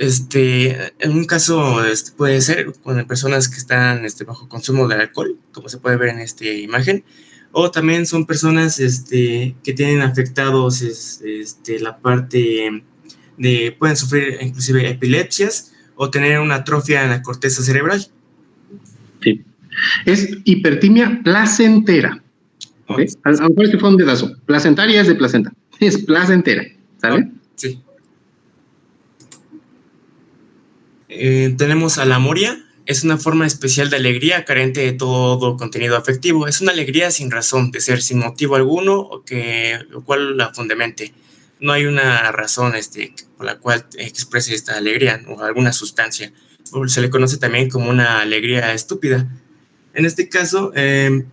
En un caso puede ser con personas que están bajo consumo de alcohol, como se puede ver en esta imagen, o también son personas que tienen afectados la parte de, pueden sufrir inclusive epilepsias o tener una atrofia en la corteza cerebral. Sí. Es hipertimia placentera. ¿Okay? A lo mejor fue un dedazo. Placentaria es de placenta. Es placentera. ¿Sale? Sí. Tenemos a la amoria. Es una forma especial de alegría carente de todo contenido afectivo. Es una alegría sin razón de ser, sin motivo alguno, lo cual la fundamente. No hay una razón por la cual exprese esta alegría o alguna sustancia. Se le conoce también como una alegría estúpida. En este caso,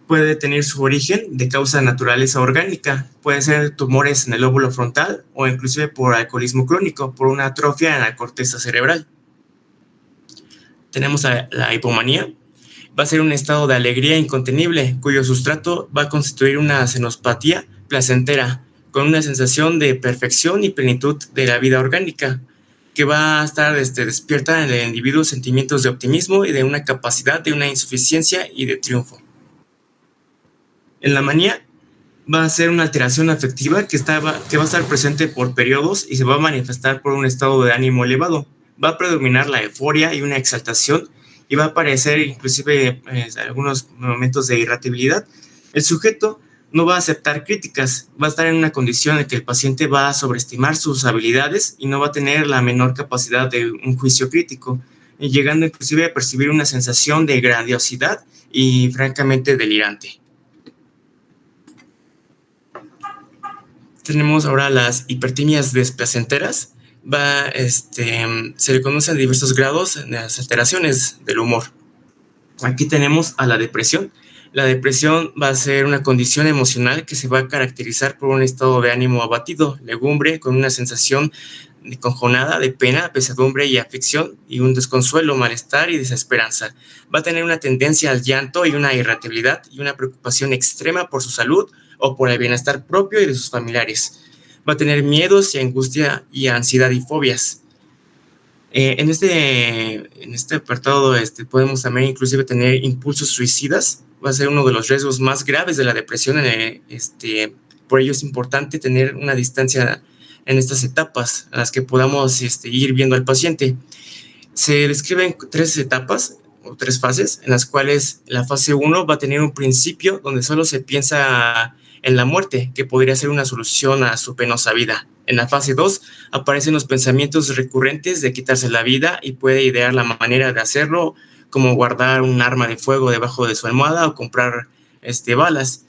puede tener su origen de causa naturaleza orgánica. Puede ser tumores en el lóbulo frontal o inclusive por alcoholismo crónico, por una atrofia en la corteza cerebral. Tenemos la hipomanía. Va a ser un estado de alegría incontenible, cuyo sustrato va a constituir una cenospatía placentera, con una sensación de perfección y plenitud de la vida orgánica, que va a estar despierta en el individuo sentimientos de optimismo y de una capacidad de una insuficiencia y de triunfo. En la manía va a ser una alteración afectiva que va a estar presente por periodos y se va a manifestar por un estado de ánimo elevado. Va a predominar la euforia y una exaltación y va a aparecer inclusive algunos momentos de irritabilidad. El sujeto no va a aceptar críticas, va a estar en una condición en que el paciente va a sobreestimar sus habilidades y no va a tener la menor capacidad de un juicio crítico, llegando inclusive a percibir una sensación de grandiosidad y francamente delirante. Tenemos ahora las hipertimias desplacenteras. Se le conocen diversos grados en las alteraciones del humor. Aquí tenemos a la depresión. La depresión va a ser una condición emocional que se va a caracterizar por un estado de ánimo abatido, legumbre, con una sensación de conjonada, de pena, pesadumbre y aflicción, y un desconsuelo, malestar y desesperanza. Va a tener una tendencia al llanto y una irritabilidad y una preocupación extrema por su salud o por el bienestar propio y de sus familiares. Va a tener miedos y angustia y ansiedad y fobias. En este apartado podemos también inclusive tener impulsos suicidas. Va a ser uno de los riesgos más graves de la depresión. Por ello es importante tener una distancia en estas etapas a las que podamos ir viendo al paciente. Se describen 3 etapas o 3 fases, en las cuales la fase 1 va a tener un principio donde solo se piensa en la muerte, que podría ser una solución a su penosa vida. En la fase 2 aparecen los pensamientos recurrentes de quitarse la vida y puede idear la manera de hacerlo, como guardar un arma de fuego debajo de su almohada o comprar balas.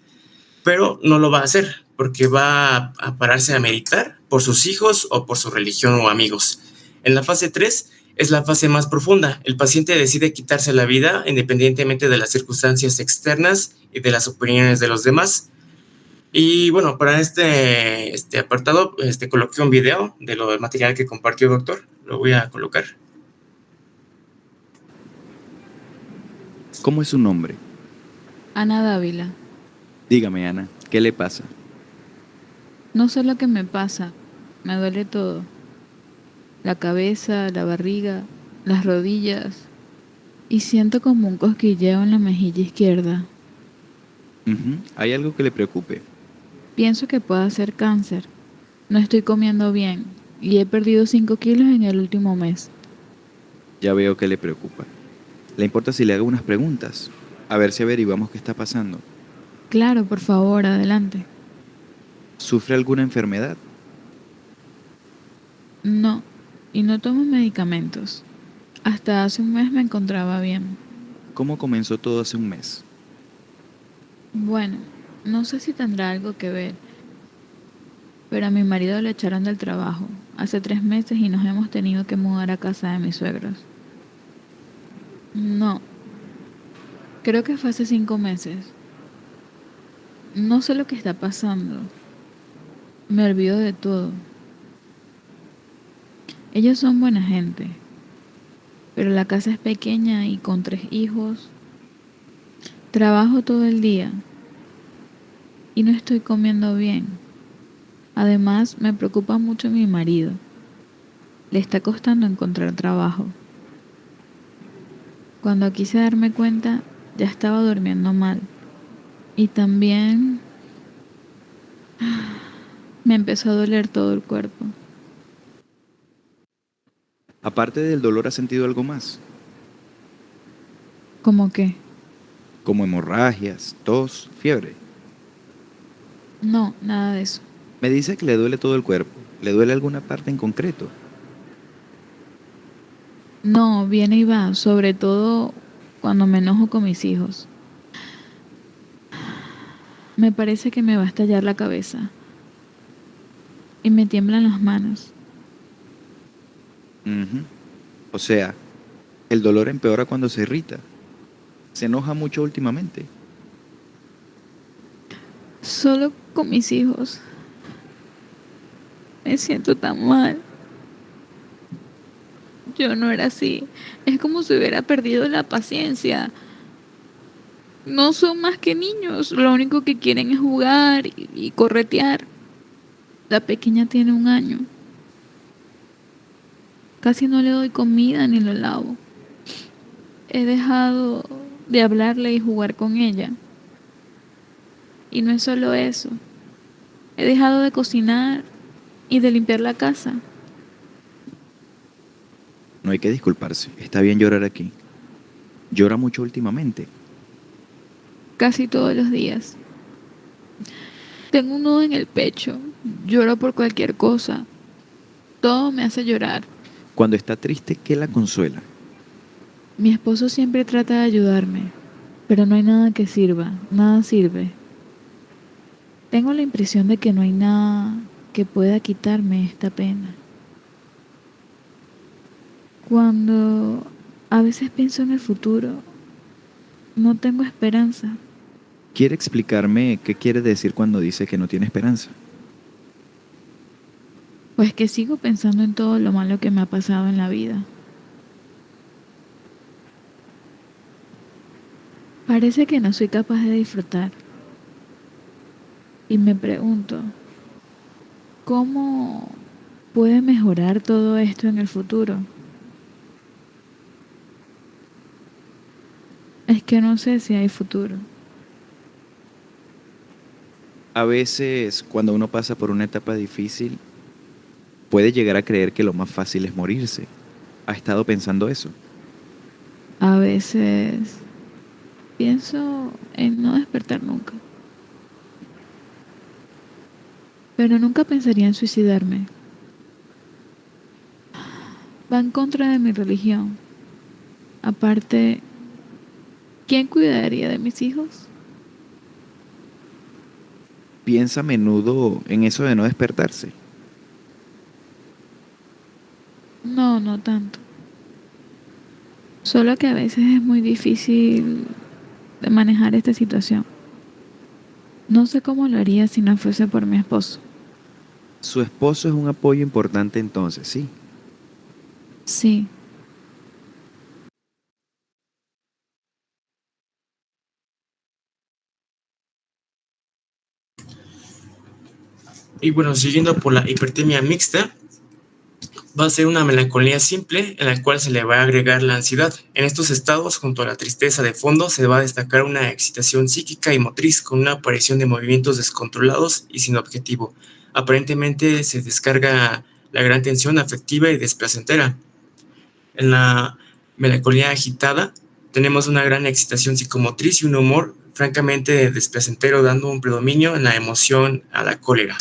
Pero no lo va a hacer porque va a pararse a meditar por sus hijos o por su religión o amigos. En la fase 3 es la fase más profunda. El paciente decide quitarse la vida independientemente de las circunstancias externas y de las opiniones de los demás. Y bueno, para este apartado coloqué un video de lo del material que compartió el doctor. Lo voy a colocar. ¿Cómo es su nombre? Ana Dávila. Dígame, Ana, ¿qué le pasa? No sé lo que me pasa, me duele todo. La cabeza, la barriga, las rodillas. Y siento como un cosquilleo en la mejilla izquierda. ¿Hay algo que le preocupe? Pienso que pueda ser cáncer. No estoy comiendo bien y he perdido 5 kilos en el último mes. Ya veo que le preocupa. ¿Le importa si le hago unas preguntas? A ver si averiguamos qué está pasando. Claro, por favor, adelante. ¿Sufre alguna enfermedad? No, y no tomo medicamentos. Hasta hace un mes me encontraba bien. ¿Cómo comenzó todo hace un mes? Bueno, no sé si tendrá algo que ver, pero a mi marido le echaron del trabajo hace 3 meses y nos hemos tenido que mudar a casa de mis suegros. No, creo que fue hace 5 meses. No sé lo que está pasando. Me olvido de todo. Ellos son buena gente, pero la casa es pequeña y con 3 hijos. Trabajo todo el día y no estoy comiendo bien. Además, me preocupa mucho mi marido. Le está costando encontrar trabajo. Cuando quise darme cuenta, ya estaba durmiendo mal. Y también me empezó a doler todo el cuerpo. Aparte del dolor, ¿ha sentido algo más? ¿Cómo qué? Como hemorragias, tos, fiebre. No, nada de eso. Me dice que le duele todo el cuerpo. ¿Le duele alguna parte en concreto? No, viene y va, sobre todo cuando me enojo con mis hijos. Me parece que me va a estallar la cabeza. Y me tiemblan las manos. O sea, el dolor empeora cuando se irrita. ¿Se enoja mucho últimamente? Solo con mis hijos. Me siento tan mal. Yo no era así. Es como si hubiera perdido la paciencia. No son más que niños. Lo único que quieren es jugar y corretear. La pequeña tiene 1 año. Casi no le doy comida ni lo lavo. He dejado de hablarle y jugar con ella. Y no es solo eso. He dejado de cocinar y de limpiar la casa. No hay que disculparse. Está bien llorar aquí. ¿Llora mucho últimamente? Casi todos los días. Tengo un nudo en el pecho. Lloro por cualquier cosa. Todo me hace llorar. Cuando está triste, ¿qué la consuela? Mi esposo siempre trata de ayudarme, pero no hay nada que sirva. Nada sirve. Tengo la impresión de que no hay nada que pueda quitarme esta pena. Cuando a veces pienso en el futuro, no tengo esperanza. ¿Quiere explicarme qué quiere decir cuando dice que no tiene esperanza? Pues que sigo pensando en todo lo malo que me ha pasado en la vida. Parece que no soy capaz de disfrutar. Y me pregunto, ¿cómo puede mejorar todo esto en el futuro? Es que no sé si hay futuro. A veces, cuando uno pasa por una etapa difícil, puede llegar a creer que lo más fácil es morirse. ¿Ha estado pensando eso? A veces pienso en no despertar nunca. Pero nunca pensaría en suicidarme. Va en contra de mi religión. Aparte, ¿quién cuidaría de mis hijos? ¿Piensa a menudo en eso de no despertarse? No, no tanto. Solo que a veces es muy difícil de manejar esta situación. No sé cómo lo haría si no fuese por mi esposo. Su esposo es un apoyo importante entonces, ¿sí? Sí. Y bueno, siguiendo por la hipertimia mixta, va a ser una melancolía simple en la cual se le va a agregar la ansiedad. En estos estados, junto a la tristeza de fondo, se va a destacar una excitación psíquica y motriz con una aparición de movimientos descontrolados y sin objetivo. Aparentemente se descarga la gran tensión afectiva y desplacentera. En la melancolía agitada tenemos una gran excitación psicomotriz y un humor francamente desplacentero, dando un predominio en la emoción a la cólera.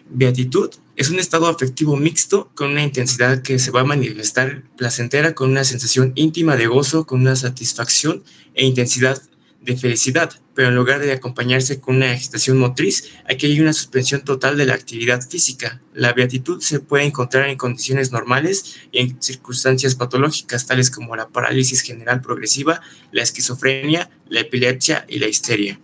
Beatitud es un estado afectivo mixto con una intensidad que se va a manifestar placentera, con una sensación íntima de gozo, con una satisfacción e intensidad de felicidad, pero en lugar de acompañarse con una agitación motriz, aquí hay una suspensión total de la actividad física. La beatitud se puede encontrar en condiciones normales y en circunstancias patológicas, tales como la parálisis general progresiva, la esquizofrenia, la epilepsia y la histeria.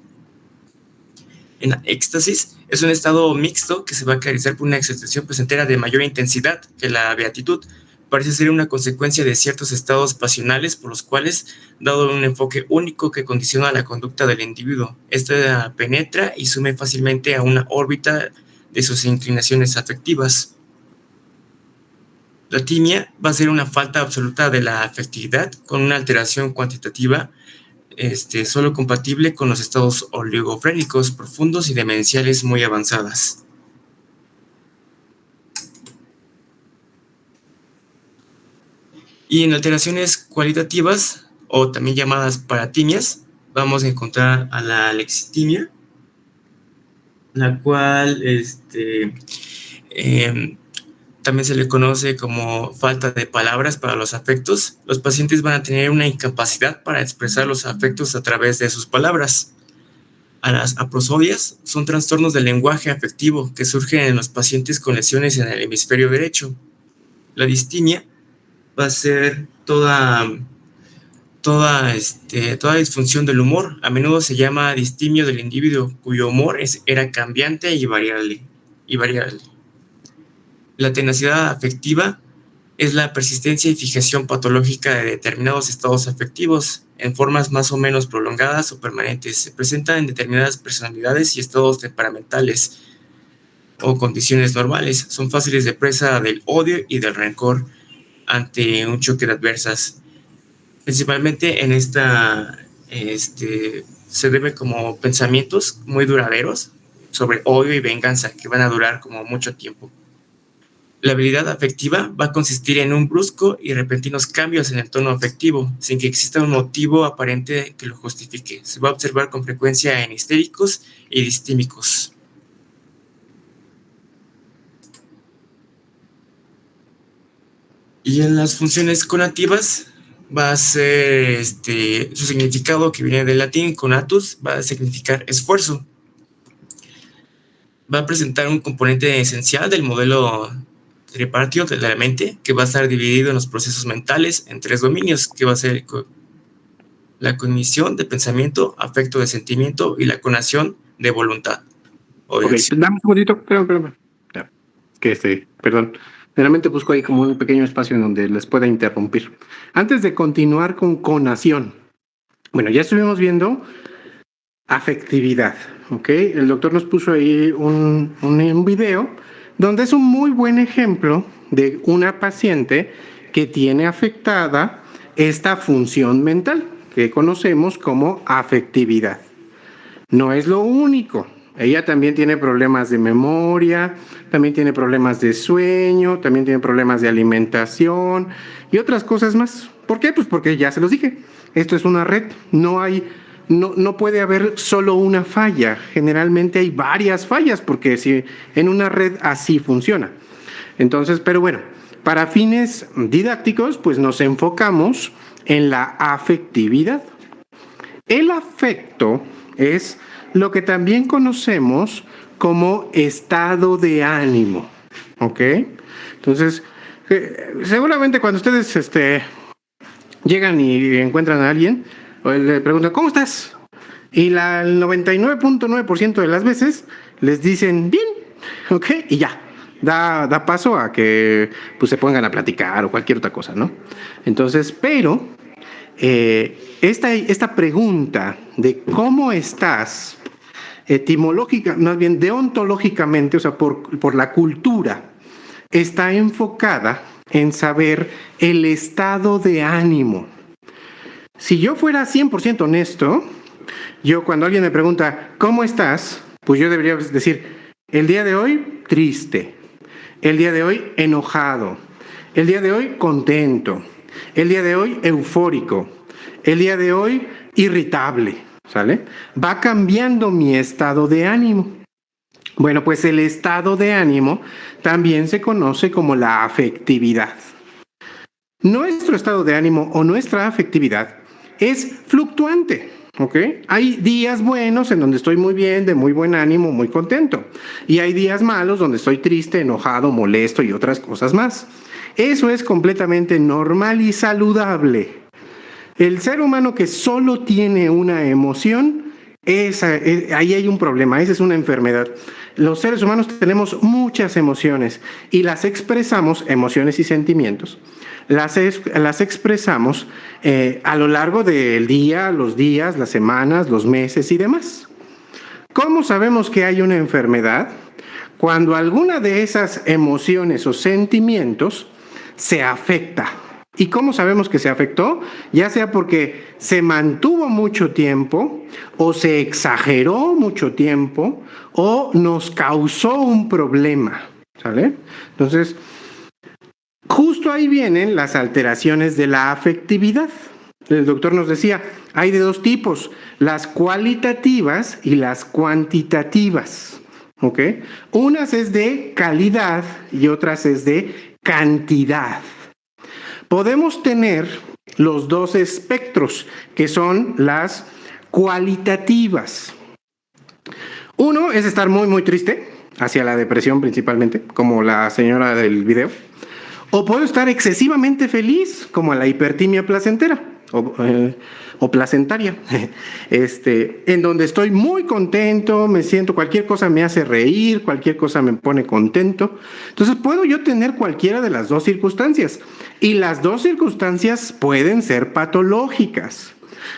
En la éxtasis es un estado mixto que se va a caracterizar por una excitación placentera de mayor intensidad que la beatitud. Parece ser una consecuencia de ciertos estados pasionales por los cuales, dado un enfoque único que condiciona la conducta del individuo, esta penetra y sume fácilmente a una órbita de sus inclinaciones afectivas. La timia va a ser una falta absoluta de la afectividad con una alteración cuantitativa solo compatible con los estados oligofrénicos profundos y demenciales muy avanzadas. Y en alteraciones cualitativas, o también llamadas paratimias, vamos a encontrar a la alexitimia, la cual también se le conoce como falta de palabras para los afectos. Los pacientes van a tener una incapacidad para expresar los afectos a través de sus palabras. A las aprosodias son trastornos del lenguaje afectivo que surgen en los pacientes con lesiones en el hemisferio derecho. La distimia va a ser toda disfunción del humor. A menudo se llama distimio del individuo, cuyo humor era cambiante y variable. La tenacidad afectiva es la persistencia y fijación patológica de determinados estados afectivos en formas más o menos prolongadas o permanentes. Se presenta en determinadas personalidades y estados temperamentales o condiciones normales. Son fáciles de presa del odio y del rencor ante un choque de adversas. Principalmente en se debe como pensamientos muy duraderos sobre odio y venganza que van a durar como mucho tiempo. La habilidad afectiva va a consistir en un brusco y repentinos cambios en el tono afectivo, sin que exista un motivo aparente que lo justifique. Se va a observar con frecuencia en histéricos y distímicos. Y en las funciones conativas va a ser su significado, que viene del latín conatus, va a significar esfuerzo. Va a presentar un componente esencial del modelo tripartito de la mente, que va a estar dividido en los procesos mentales en 3 dominios, que va a ser la cognición de pensamiento, afecto de sentimiento y la conación de voluntad. Ok, dame un segundito, espérame. Ya. Perdón. Generalmente busco ahí como un pequeño espacio en donde les pueda interrumpir. Antes de continuar con conación, bueno, ya estuvimos viendo afectividad, ¿ok? El doctor nos puso ahí un video donde es un muy buen ejemplo de una paciente que tiene afectada esta función mental que conocemos como afectividad. No es lo único. Ella también tiene problemas de memoria, también tiene problemas de sueño, también tiene problemas de alimentación y otras cosas más. ¿Por qué? Pues porque ya se los dije. Esto es una red. No puede haber solo una falla. Generalmente hay varias fallas porque si en una red así funciona. Entonces, pero bueno, para fines didácticos, pues nos enfocamos en la afectividad. El afecto es lo que también conocemos como estado de ánimo, ¿ok? Entonces, seguramente cuando ustedes llegan y encuentran a alguien, o le preguntan, ¿cómo estás? Y el 99.9% de las veces les dicen, bien, ¿ok? Y ya, da paso a que pues, se pongan a platicar o cualquier otra cosa, ¿no? Entonces, pero esta pregunta de cómo estás, etimológica, más bien deontológicamente, o sea, por la cultura, está enfocada en saber el estado de ánimo. Si yo fuera 100% honesto, yo cuando alguien me pregunta, ¿cómo estás? Pues yo debería decir, el día de hoy, triste. El día de hoy, enojado. El día de hoy, contento. El día de hoy, eufórico. El día de hoy, irritable. ¿Sale? Va cambiando mi estado de ánimo. Bueno, pues el estado de ánimo también se conoce como la afectividad. Nuestro estado de ánimo o nuestra afectividad es fluctuante, ¿ok? Hay días buenos en donde estoy muy bien, de muy buen ánimo, muy contento. Y hay días malos donde estoy triste, enojado, molesto y otras cosas más. Eso es completamente normal y saludable. El ser humano que solo tiene una emoción, ahí hay un problema, esa es una enfermedad. Los seres humanos tenemos muchas emociones y las expresamos, emociones y sentimientos, las expresamos a lo largo del día, los días, las semanas, los meses y demás. ¿Cómo sabemos que hay una enfermedad? Cuando alguna de esas emociones o sentimientos se afecta. ¿Y cómo sabemos que se afectó? Ya sea porque se mantuvo mucho tiempo, o se exageró mucho tiempo, o nos causó un problema, ¿sale? Entonces, justo ahí vienen las alteraciones de la afectividad. El doctor nos decía, hay de 2 tipos, las cualitativas y las cuantitativas, ¿ok? Unas es de calidad y otras es de cantidad. Podemos tener los 2 espectros, que son las cualitativas. Uno es estar muy, muy triste, hacia la depresión principalmente, como la señora del video. O puedo estar excesivamente feliz, como la hipertimia placentera o placentaria, en donde estoy muy contento, me siento, cualquier cosa me hace reír, cualquier cosa me pone contento. Entonces puedo yo tener cualquiera de las dos circunstancias, y las dos circunstancias pueden ser patológicas.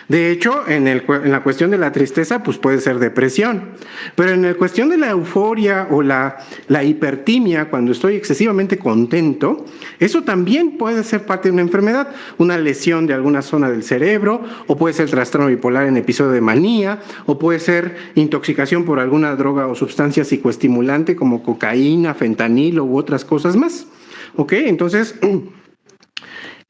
De hecho, en la cuestión de la tristeza, pues puede ser depresión. Pero en la cuestión de la euforia o la hipertimia, cuando estoy excesivamente contento, eso también puede ser parte de una enfermedad, una lesión de alguna zona del cerebro, o puede ser trastorno bipolar en episodio de manía, o puede ser intoxicación por alguna droga o sustancia psicoestimulante como cocaína, fentanilo u otras cosas más. ¿Ok? Entonces,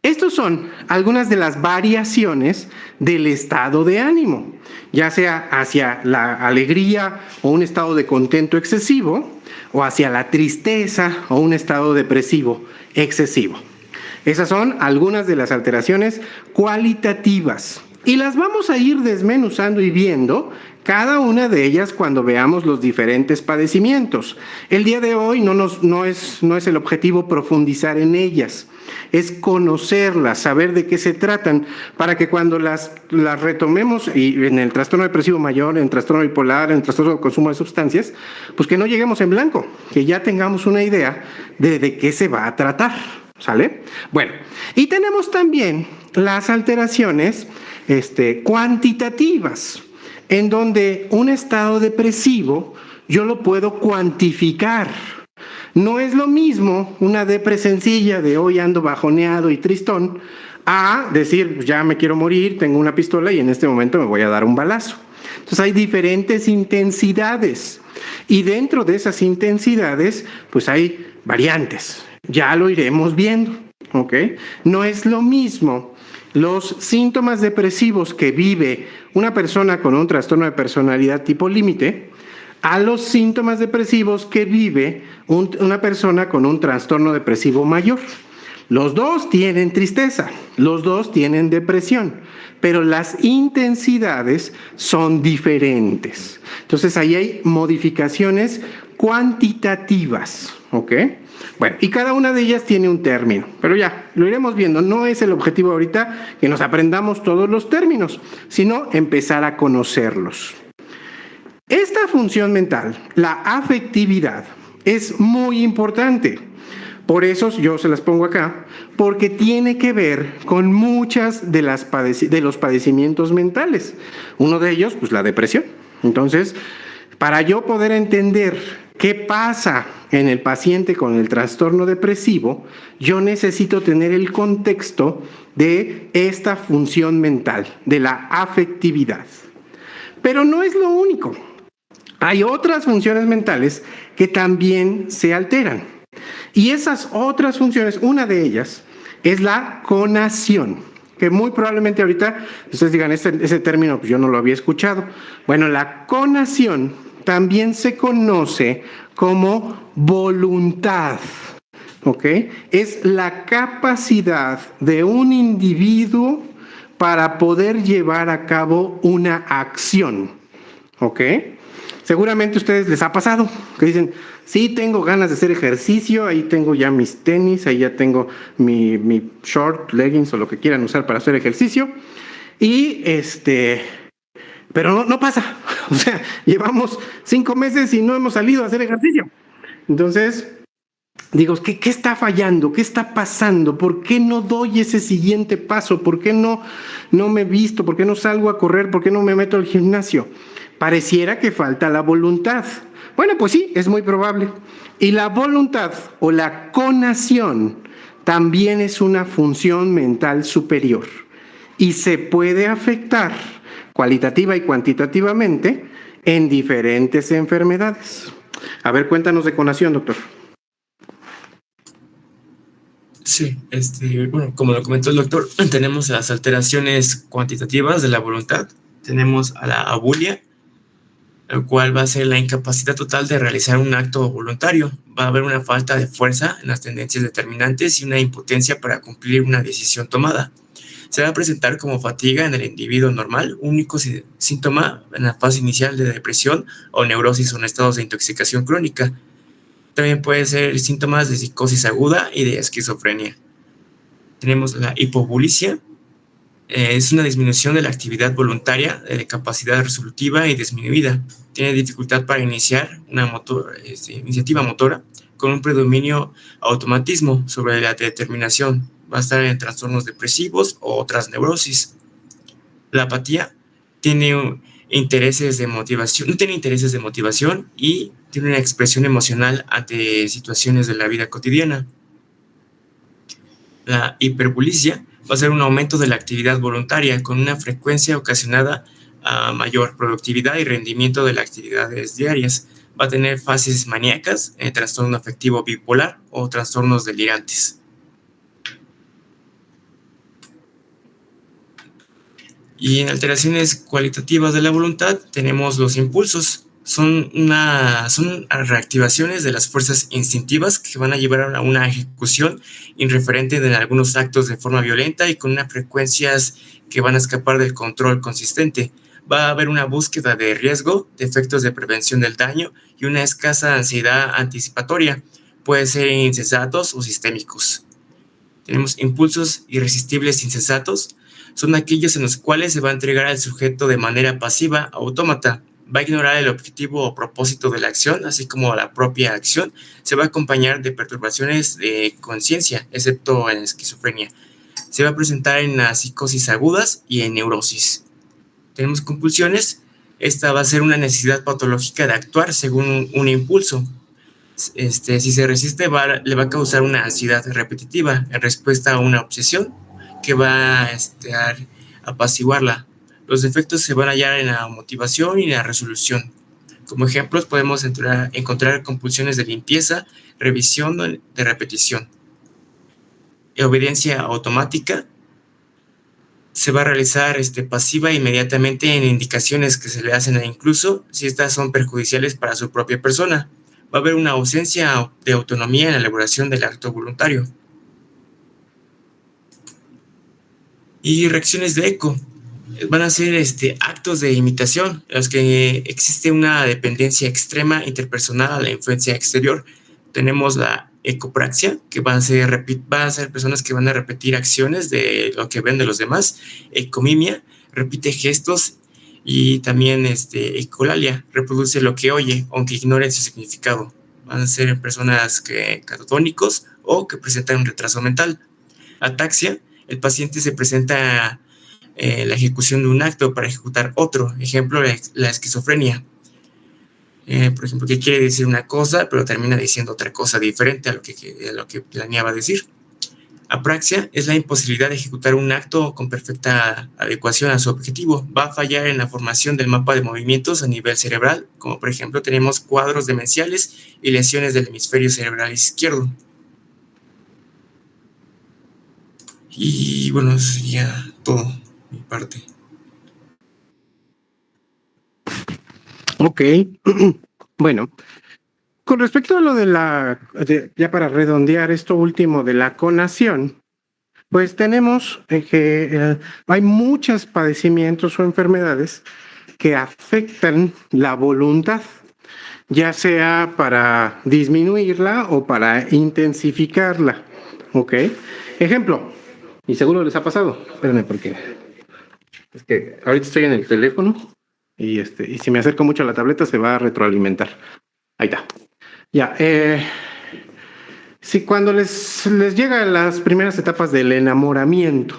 estos son algunas de las variaciones del estado de ánimo, ya sea hacia la alegría o un estado de contento excesivo, o hacia la tristeza o un estado depresivo excesivo. Esas son algunas de las alteraciones cualitativas, y las vamos a ir desmenuzando y viendo cada una de ellas cuando veamos los diferentes padecimientos. El día de hoy no es el objetivo profundizar en ellas, es conocerlas, saber de qué se tratan, para que cuando las retomemos, y en el trastorno depresivo mayor, en el trastorno bipolar, en el trastorno de consumo de sustancias, pues que no lleguemos en blanco, que ya tengamos una idea de qué se va a tratar, ¿sale? Bueno, y tenemos también las alteraciones cuantitativas, en donde un estado depresivo yo lo puedo cuantificar. No es lo mismo una depre sencilla de hoy ando bajoneado y tristón, a decir, ya me quiero morir, tengo una pistola y en este momento me voy a dar un balazo. Entonces hay diferentes intensidades, y dentro de esas intensidades pues hay variantes, ya lo iremos viendo, ¿ok? No es lo mismo los síntomas depresivos que vive una persona con un trastorno de personalidad tipo límite a los síntomas depresivos que vive una persona con un trastorno depresivo mayor. Los dos tienen tristeza, los dos tienen depresión, pero las intensidades son diferentes. Entonces ahí hay modificaciones cuantitativas, ¿ok? Bueno, y cada una de ellas tiene un término, pero ya, lo iremos viendo. No es el objetivo ahorita que nos aprendamos todos los términos, sino empezar a conocerlos. Esta función mental, la afectividad, es muy importante. Por eso yo se las pongo acá, porque tiene que ver con muchas de los padecimientos mentales. Uno de ellos, pues la depresión. Entonces, para yo poder entender qué pasa en el paciente con el trastorno depresivo, yo necesito tener el contexto de esta función mental, de la afectividad. Pero no es lo único. Hay otras funciones mentales que también se alteran. Y esas otras funciones, una de ellas es la conación, que muy probablemente ahorita ustedes digan, ese término pues yo no lo había escuchado. Bueno, la conación también se conoce como voluntad, ¿ok? Es la capacidad de un individuo para poder llevar a cabo una acción, ¿ok? Seguramente a ustedes les ha pasado que dicen, sí, tengo ganas de hacer ejercicio, ahí tengo ya mis tenis, ahí ya tengo mi short, leggings o lo que quieran usar para hacer ejercicio, y pero no pasa. O sea, llevamos 5 meses y no hemos salido a hacer ejercicio. Entonces, digo, ¿qué está fallando? ¿Qué está pasando? ¿Por qué no doy ese siguiente paso? ¿Por qué no me visto? ¿Por qué no salgo a correr? ¿Por qué no me meto al gimnasio? Pareciera que falta la voluntad. Bueno, pues sí, es muy probable. Y la voluntad o la conación también es una función mental superior y se puede afectar cualitativa y cuantitativamente en diferentes enfermedades. A ver, cuéntanos de conación, doctor. Sí, bueno, como lo comentó el doctor, tenemos las alteraciones cuantitativas de la voluntad, tenemos a la abulia, el cual va a ser la incapacidad total de realizar un acto voluntario. Va a haber una falta de fuerza en las tendencias determinantes y una impotencia para cumplir una decisión tomada. Se va a presentar como fatiga en el individuo normal, único síntoma en la fase inicial de depresión o neurosis o en estados de intoxicación crónica. También puede ser síntomas de psicosis aguda y de esquizofrenia. Tenemos la hipobulicia. Es una disminución de la actividad voluntaria, de capacidad resolutiva y disminuida. Tiene dificultad para iniciar una iniciativa motora con un predominio automatismo sobre la determinación. Va a estar en trastornos depresivos o otras neurosis. La apatía tiene intereses de motivación, no tiene intereses de motivación y tiene una expresión emocional ante situaciones de la vida cotidiana. La hiperbulicia va a ser un aumento de la actividad voluntaria con una frecuencia ocasionada a mayor productividad y rendimiento de las actividades diarias. Va a tener fases maníacas, trastorno afectivo bipolar o trastornos delirantes. Y en alteraciones cualitativas de la voluntad tenemos los impulsos. Son reactivaciones de las fuerzas instintivas que van a llevar a una ejecución irreferente de algunos actos de forma violenta y con unas frecuencias que van a escapar del control consistente. Va a haber una búsqueda de riesgo, de efectos de prevención del daño y una escasa ansiedad anticipatoria. Puede ser insensatos o sistémicos. Tenemos impulsos irresistibles insensatos. Son aquellos en los cuales se va a entregar al sujeto de manera pasiva, autómata. Va a ignorar el objetivo o propósito de la acción, así como la propia acción. Se va a acompañar de perturbaciones de conciencia, excepto en esquizofrenia. Se va a presentar en las psicosis agudas y en neurosis. Tenemos compulsiones. Esta va a ser una necesidad patológica de actuar según un impulso. Si se resiste, le va a causar una ansiedad repetitiva en respuesta a una obsesión que va a apaciguarla. Los defectos se van a hallar en la motivación y la resolución. Como ejemplos podemos encontrar compulsiones de limpieza, revisión de repetición. Obediencia automática. Se va a realizar pasiva inmediatamente en indicaciones que se le hacen incluso si estas son perjudiciales para su propia persona. Va a haber una ausencia de autonomía en la elaboración del acto voluntario. Y reacciones de eco. Van a ser actos de imitación, en los que existe una dependencia extrema interpersonal a la influencia exterior. Tenemos la ecopraxia, que van a ser personas que van a repetir acciones de lo que ven de los demás. Ecomimia, repite gestos. Y también ecolalia, reproduce lo que oye, aunque ignore su significado. Van a ser personas catatónicos o que presentan un retraso mental. Ataxia, el paciente se presenta la ejecución de un acto para ejecutar otro. Ejemplo, la esquizofrenia. Por ejemplo, que quiere decir una cosa, pero termina diciendo otra cosa diferente a lo que planeaba decir. Apraxia es la imposibilidad de ejecutar un acto con perfecta adecuación a su objetivo. Va a fallar en la formación del mapa de movimientos a nivel cerebral, como por ejemplo tenemos cuadros demenciales y lesiones del hemisferio cerebral izquierdo. Y bueno, eso sería todo mi parte. Ok, bueno, con respecto a lo ya para redondear esto último de la conación, pues tenemos que hay muchos padecimientos o enfermedades que afectan la voluntad, ya sea para disminuirla o para intensificarla, ¿ok? Ejemplo, y seguro les ha pasado, espérenme porque es que ahorita estoy en el teléfono y si me acerco mucho a la tableta se va a retroalimentar. Ahí está. Ya, si cuando les llega a las primeras etapas del enamoramiento,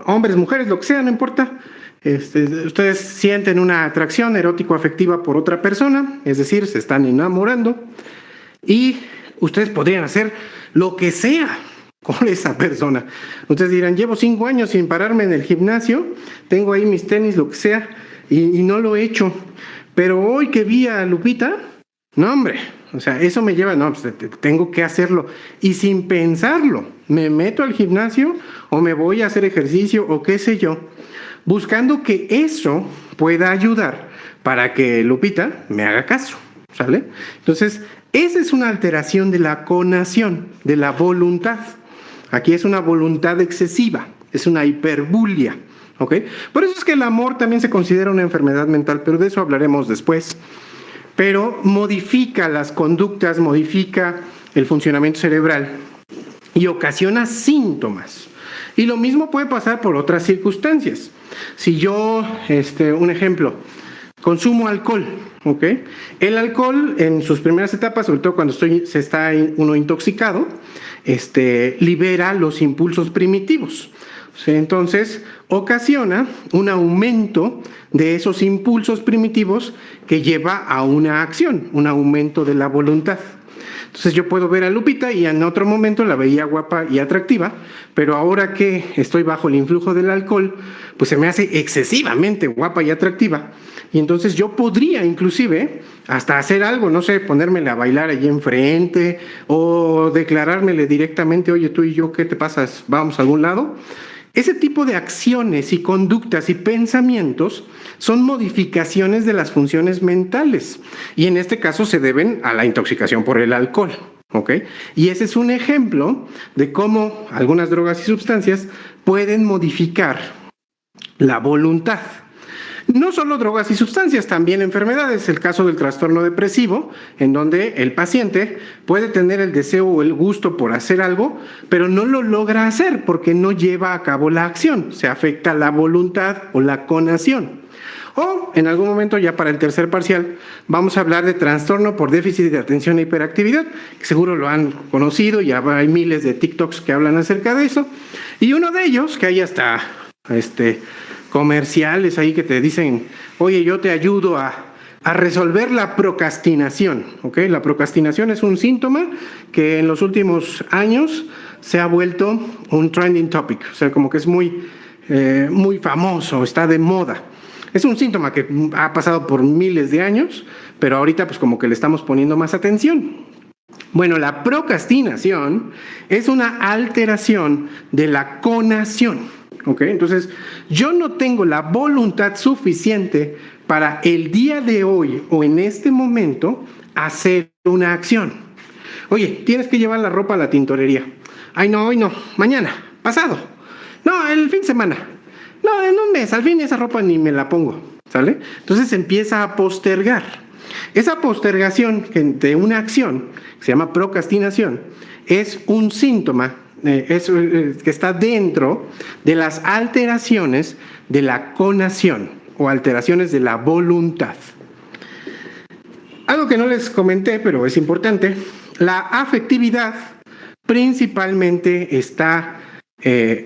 hombres, mujeres, lo que sea, no importa, ustedes sienten una atracción erótico-afectiva por otra persona, es decir, se están enamorando, y ustedes podrían hacer lo que sea con esa persona. Ustedes dirán, llevo 5 años sin pararme en el gimnasio, tengo ahí mis tenis, lo que sea, y no lo he hecho. Pero hoy que vi a Lupita, no hombre, o sea, eso me lleva, no, pues tengo que hacerlo. Y sin pensarlo, me meto al gimnasio o me voy a hacer ejercicio o qué sé yo, buscando que eso pueda ayudar para que Lupita me haga caso, ¿sale? Entonces, esa es una alteración de la conación, de la voluntad. Aquí es una voluntad excesiva, es una hiperbulia. ¿Ok? Por eso es que el amor también se considera una enfermedad mental, pero de eso hablaremos después. pero modifica las conductas, modifica el funcionamiento cerebral y ocasiona síntomas. Y lo mismo puede pasar por otras circunstancias. Si yo, un ejemplo, consumo alcohol, ¿ok? El alcohol en sus primeras etapas, sobre todo cuando se está uno intoxicado, libera los impulsos primitivos. ¿Sí? Entonces, ocasiona un aumento de esos impulsos primitivos que lleva a una acción, un aumento de la voluntad. Entonces yo puedo ver a Lupita y en otro momento la veía guapa y atractiva, pero ahora que estoy bajo el influjo del alcohol, pues se me hace excesivamente guapa y atractiva. Y entonces yo podría inclusive hasta hacer algo, no sé, ponérmela a bailar allí enfrente o declarármele directamente, oye, tú y yo, ¿qué te pasas? ¿Vamos a algún lado? Ese tipo de acciones y conductas y pensamientos son modificaciones de las funciones mentales y en este caso se deben a la intoxicación por el alcohol, ¿ok? Y ese es un ejemplo de cómo algunas drogas y sustancias pueden modificar la voluntad. No solo drogas y sustancias, también enfermedades. El caso del trastorno depresivo, en donde el paciente puede tener el deseo o el gusto por hacer algo, pero no lo logra hacer porque no lleva a cabo la acción. Se afecta la voluntad o la conación. O en algún momento, ya para el tercer parcial, vamos a hablar de trastorno por déficit de atención e hiperactividad, que seguro lo han conocido, ya hay miles de TikToks que hablan acerca de eso. Y uno de ellos, que hay hasta comerciales ahí que te dicen, oye, yo te ayudo a resolver la procrastinación, ¿ok? La procrastinación es un síntoma que en los últimos años se ha vuelto un trending topic, o sea, como que es muy famoso, está de moda. Es un síntoma que ha pasado por miles de años, pero ahorita pues como que le estamos poniendo más atención. Bueno, la procrastinación es una alteración de la conación. Okay, entonces, yo no tengo la voluntad suficiente para el día de hoy o en este momento hacer una acción. Oye, tienes que llevar la ropa a la tintorería. Ay, no, hoy no, mañana, pasado. No, el fin de semana. No, en un mes, al fin esa ropa ni me la pongo, ¿sale? Entonces empieza a postergar. Esa postergación de una acción, que se llama procrastinación, es un síntoma que está dentro de las alteraciones de la conación o alteraciones de la voluntad. Algo que no les comenté, pero es importante, la afectividad principalmente está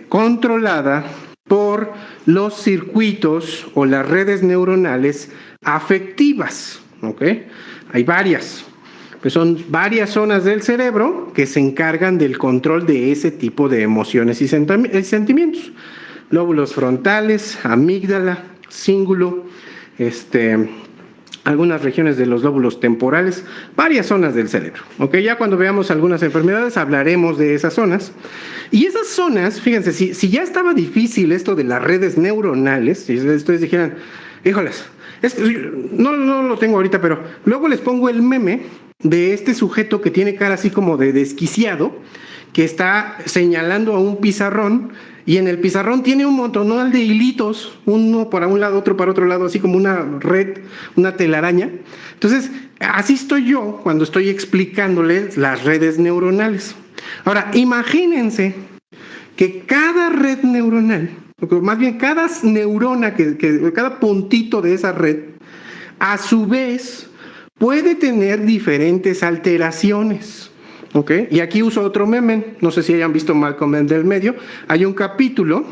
controlada por los circuitos o las redes neuronales afectivas, ¿ok? Hay varias. Pues son varias zonas del cerebro que se encargan del control de ese tipo de emociones y sentimientos. Lóbulos frontales, amígdala, cíngulo, algunas regiones de los lóbulos temporales, varias zonas del cerebro. ¿Okay? Ya cuando veamos algunas enfermedades hablaremos de esas zonas. Y esas zonas, fíjense, si ya estaba difícil esto de las redes neuronales, si ustedes dijeran, híjoles, no lo tengo ahorita, pero luego les pongo el meme de este sujeto que tiene cara así como de desquiciado, que está señalando a un pizarrón, y en el pizarrón tiene un montonal de hilitos, uno para un lado, otro para otro lado, así como una red, una telaraña. Entonces, así estoy yo cuando estoy explicándoles las redes neuronales. Ahora, imagínense que cada red neuronal, más bien cada neurona, cada puntito de esa red, a su vez puede tener diferentes alteraciones, ¿ok? Y aquí uso otro meme, no sé si hayan visto Malcolm en del medio. Hay un capítulo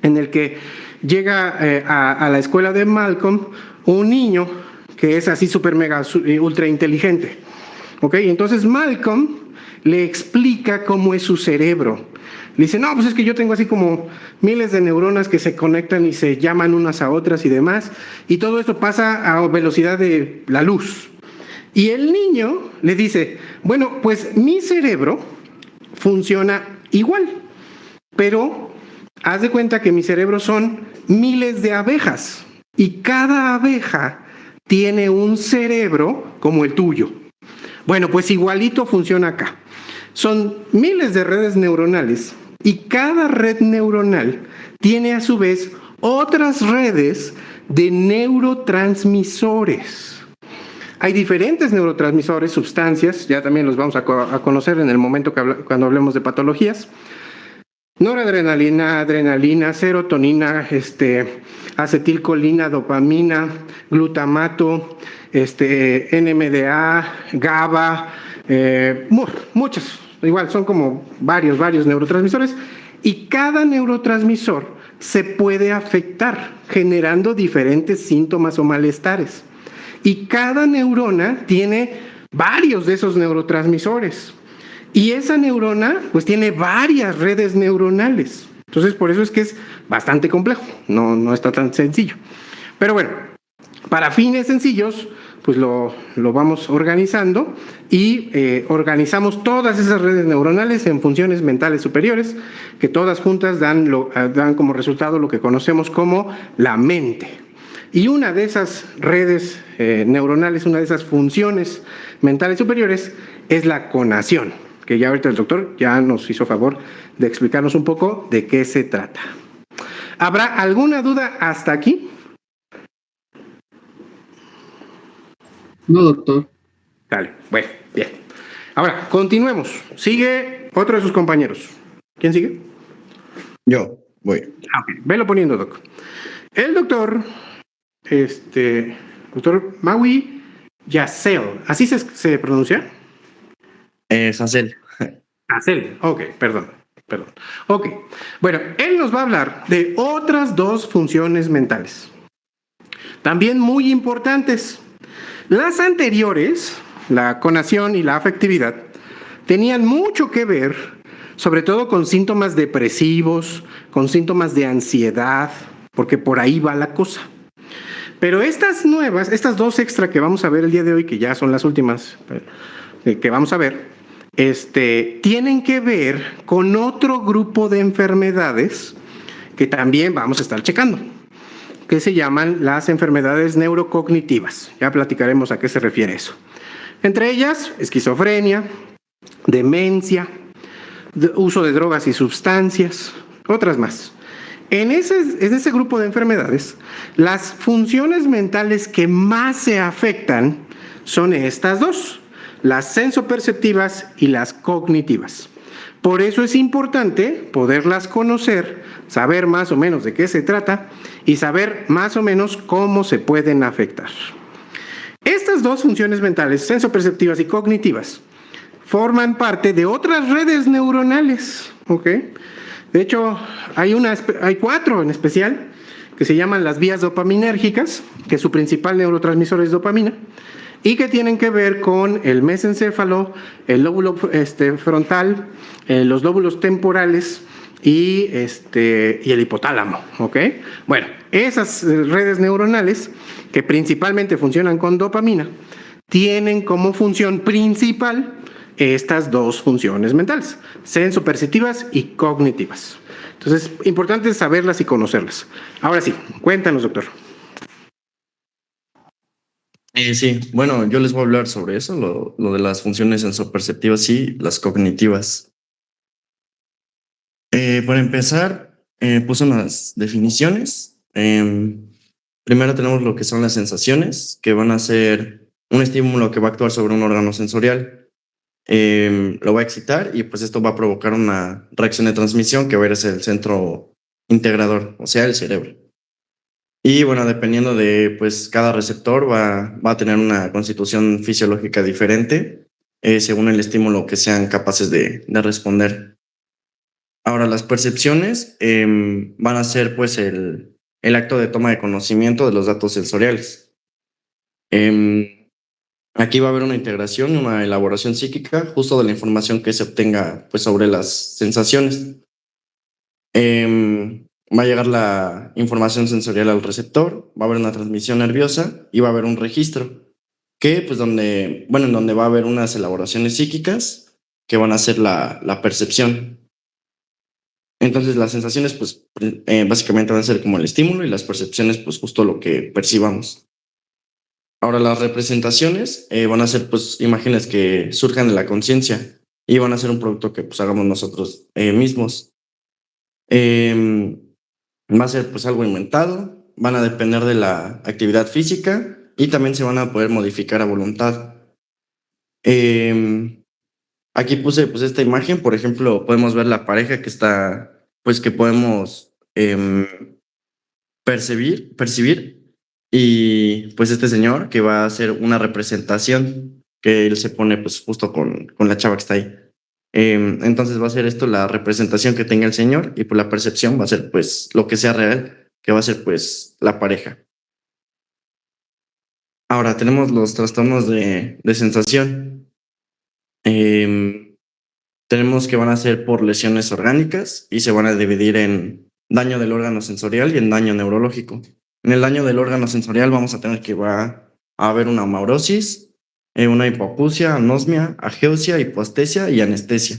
en el que llega a la escuela de Malcolm un niño que es así súper mega ultra inteligente, ¿ok? Entonces Malcolm le explica cómo es su cerebro. Le dice, no, pues es que yo tengo así como miles de neuronas que se conectan y se llaman unas a otras y demás, y todo esto pasa a velocidad de la luz. Y el niño le dice, bueno, pues mi cerebro funciona igual, pero haz de cuenta que mi cerebro son miles de abejas, y cada abeja tiene un cerebro como el tuyo. Bueno, pues igualito funciona acá. Son miles de redes neuronales y cada red neuronal tiene a su vez otras redes de neurotransmisores. Hay diferentes neurotransmisores, sustancias, ya también los vamos a conocer en el momento cuando hablemos de patologías. Noradrenalina, adrenalina, serotonina, acetilcolina, dopamina, glutamato, NMDA, GABA, muchos, igual son como varios neurotransmisores, y cada neurotransmisor se puede afectar generando diferentes síntomas o malestares. Y cada neurona tiene varios de esos neurotransmisores. Y esa neurona pues tiene varias redes neuronales. Entonces por eso es que es bastante complejo, no está tan sencillo. Pero bueno, para fines sencillos pues lo vamos organizando y organizamos todas esas redes neuronales en funciones mentales superiores, que todas juntas dan como resultado lo que conocemos como la mente. Y una de esas redes neuronales, una de esas funciones mentales superiores es la conación, que ya ahorita el doctor ya nos hizo favor de explicarnos un poco de qué se trata. ¿Habrá alguna duda hasta aquí? No, doctor. Dale, bueno, bien. Ahora, continuemos. Sigue otro de sus compañeros. ¿Quién sigue? Yo voy. Ok, velo poniendo, doc. El doctor, doctor Maui Yacel, ¿así se pronuncia? Hazel. Yacel, ok, perdón. Ok, bueno, él nos va a hablar de otras dos funciones mentales, también muy importantes. Las anteriores, la conación y la afectividad, tenían mucho que ver, sobre todo con síntomas depresivos, con síntomas de ansiedad, porque por ahí va la cosa. Pero estas nuevas, estas dos extra que vamos a ver el día de hoy, que ya son las últimas que vamos a ver, tienen que ver con otro grupo de enfermedades que también vamos a estar checando, que se llaman las enfermedades neurocognitivas. Ya platicaremos a qué se refiere eso. Entre ellas, esquizofrenia, demencia, uso de drogas y sustancias, otras más. En ese grupo de enfermedades, las funciones mentales que más se afectan son estas dos, las sensoperceptivas y las cognitivas. Por eso es importante poderlas conocer, saber más o menos de qué se trata y saber más o menos cómo se pueden afectar. Estas dos funciones mentales, sensoperceptivas y cognitivas, forman parte de otras redes neuronales, ¿ok? De hecho, hay 4 en especial que se llaman las vías dopaminérgicas, que su principal neurotransmisor es dopamina, y que tienen que ver con el mesencéfalo, el lóbulo frontal, los lóbulos temporales y el hipotálamo, ¿ok? Bueno, esas redes neuronales que principalmente funcionan con dopamina tienen como función principal estas dos funciones mentales, sensoperceptivas y cognitivas. Entonces, importante saberlas y conocerlas. Ahora sí, cuéntanos, doctor. Sí, bueno, yo les voy a hablar sobre eso, lo de las funciones sensoperceptivas y las cognitivas. Para empezar, puse unas definiciones. Primero tenemos lo que son las sensaciones, que van a ser un estímulo que va a actuar sobre un órgano sensorial. Lo va a excitar y pues esto va a provocar una reacción de transmisión que va a ser el centro integrador, o sea, el cerebro. Y bueno, dependiendo de pues cada receptor va a tener una constitución fisiológica diferente según el estímulo que sean capaces de responder. Ahora, las percepciones van a ser pues el acto de toma de conocimiento de los datos sensoriales. Aquí va a haber una integración, una elaboración psíquica justo de la información que se obtenga pues sobre las sensaciones. Va a llegar la información sensorial al receptor, va a haber una transmisión nerviosa y va a haber un registro que pues en donde va a haber unas elaboraciones psíquicas que van a ser la percepción. Entonces las sensaciones pues básicamente van a ser como el estímulo y las percepciones pues justo lo que percibamos. Ahora, las representaciones van a ser pues imágenes que surjan de la conciencia y van a ser un producto que pues hagamos nosotros mismos. Va a ser pues algo inventado, van a depender de la actividad física, y también se van a poder modificar a voluntad. Em, Aquí puse pues esta imagen, por ejemplo, podemos ver la pareja que está, pues que podemos percibir, y pues este señor que va a hacer una representación que él se pone pues justo con la chava que está ahí. Entonces va a ser esto la representación que tenga el señor, y por la percepción va a ser pues lo que sea real, que va a ser pues la pareja. Ahora tenemos los trastornos de sensación. Tenemos que van a ser por lesiones orgánicas y se van a dividir en daño del órgano sensorial y en daño neurológico. En el daño del órgano sensorial vamos a tener que va a haber una maurosis, una hipoacusia, anosmia, ageusia, hipoestesia y anestesia.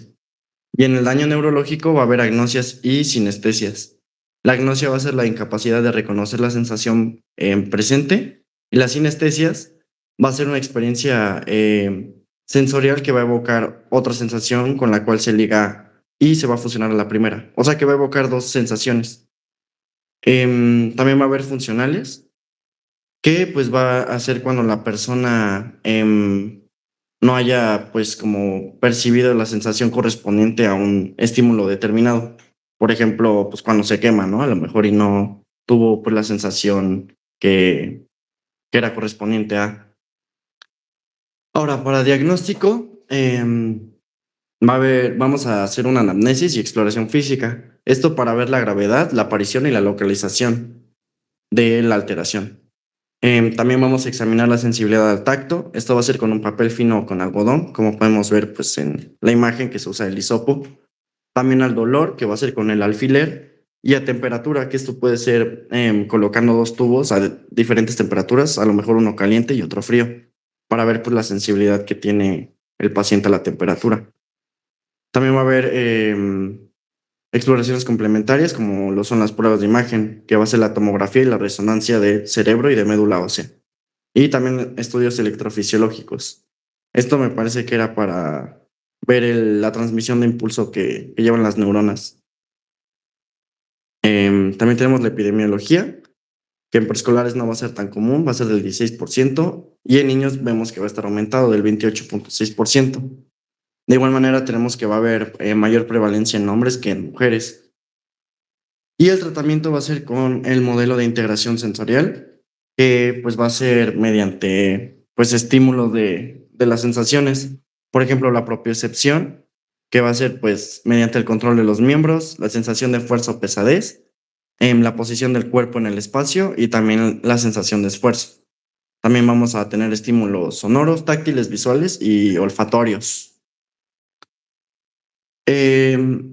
Y en el daño neurológico va a haber agnosias y sinestesias. La agnosia va a ser la incapacidad de reconocer la sensación presente, y las sinestesias va a ser una experiencia sensorial que va a evocar otra sensación con la cual se liga y se va a fusionar a la primera. O sea que va a evocar dos sensaciones. También va a haber funcionales, que pues va a ser cuando la persona no haya pues como percibido la sensación correspondiente a un estímulo determinado. Por ejemplo, pues cuando se quema, ¿no? A lo mejor y no tuvo pues la sensación que era correspondiente a. Ahora, para diagnóstico, vamos a hacer una anamnesis y exploración física. Esto para ver la gravedad, la aparición y la localización de la alteración. También vamos a examinar la sensibilidad al tacto. Esto va a ser con un papel fino o con algodón, como podemos ver pues, en la imagen que se usa el hisopo. También al dolor, que va a ser con el alfiler. Y a temperatura, que esto puede ser colocando dos tubos a diferentes temperaturas, a lo mejor uno caliente y otro frío, para ver pues, la sensibilidad que tiene el paciente a la temperatura. También va a haber exploraciones complementarias, como lo son las pruebas de imagen, que va a ser la tomografía y la resonancia de cerebro y de médula ósea. Y también estudios electrofisiológicos. Esto me parece que era para ver la transmisión de impulso que llevan las neuronas. También tenemos la epidemiología, que en preescolares no va a ser tan común, va a ser del 16%, y en niños vemos que va a estar aumentado del 28.6%. De igual manera tenemos que va a haber mayor prevalencia en hombres que en mujeres. Y el tratamiento va a ser con el modelo de integración sensorial, que pues va a ser mediante pues estímulos de las sensaciones. Por ejemplo, la propiocepción, que va a ser pues mediante el control de los miembros, la sensación de fuerza o pesadez, la posición del cuerpo en el espacio y también la sensación de esfuerzo. También vamos a tener estímulos sonoros, táctiles, visuales y olfatorios.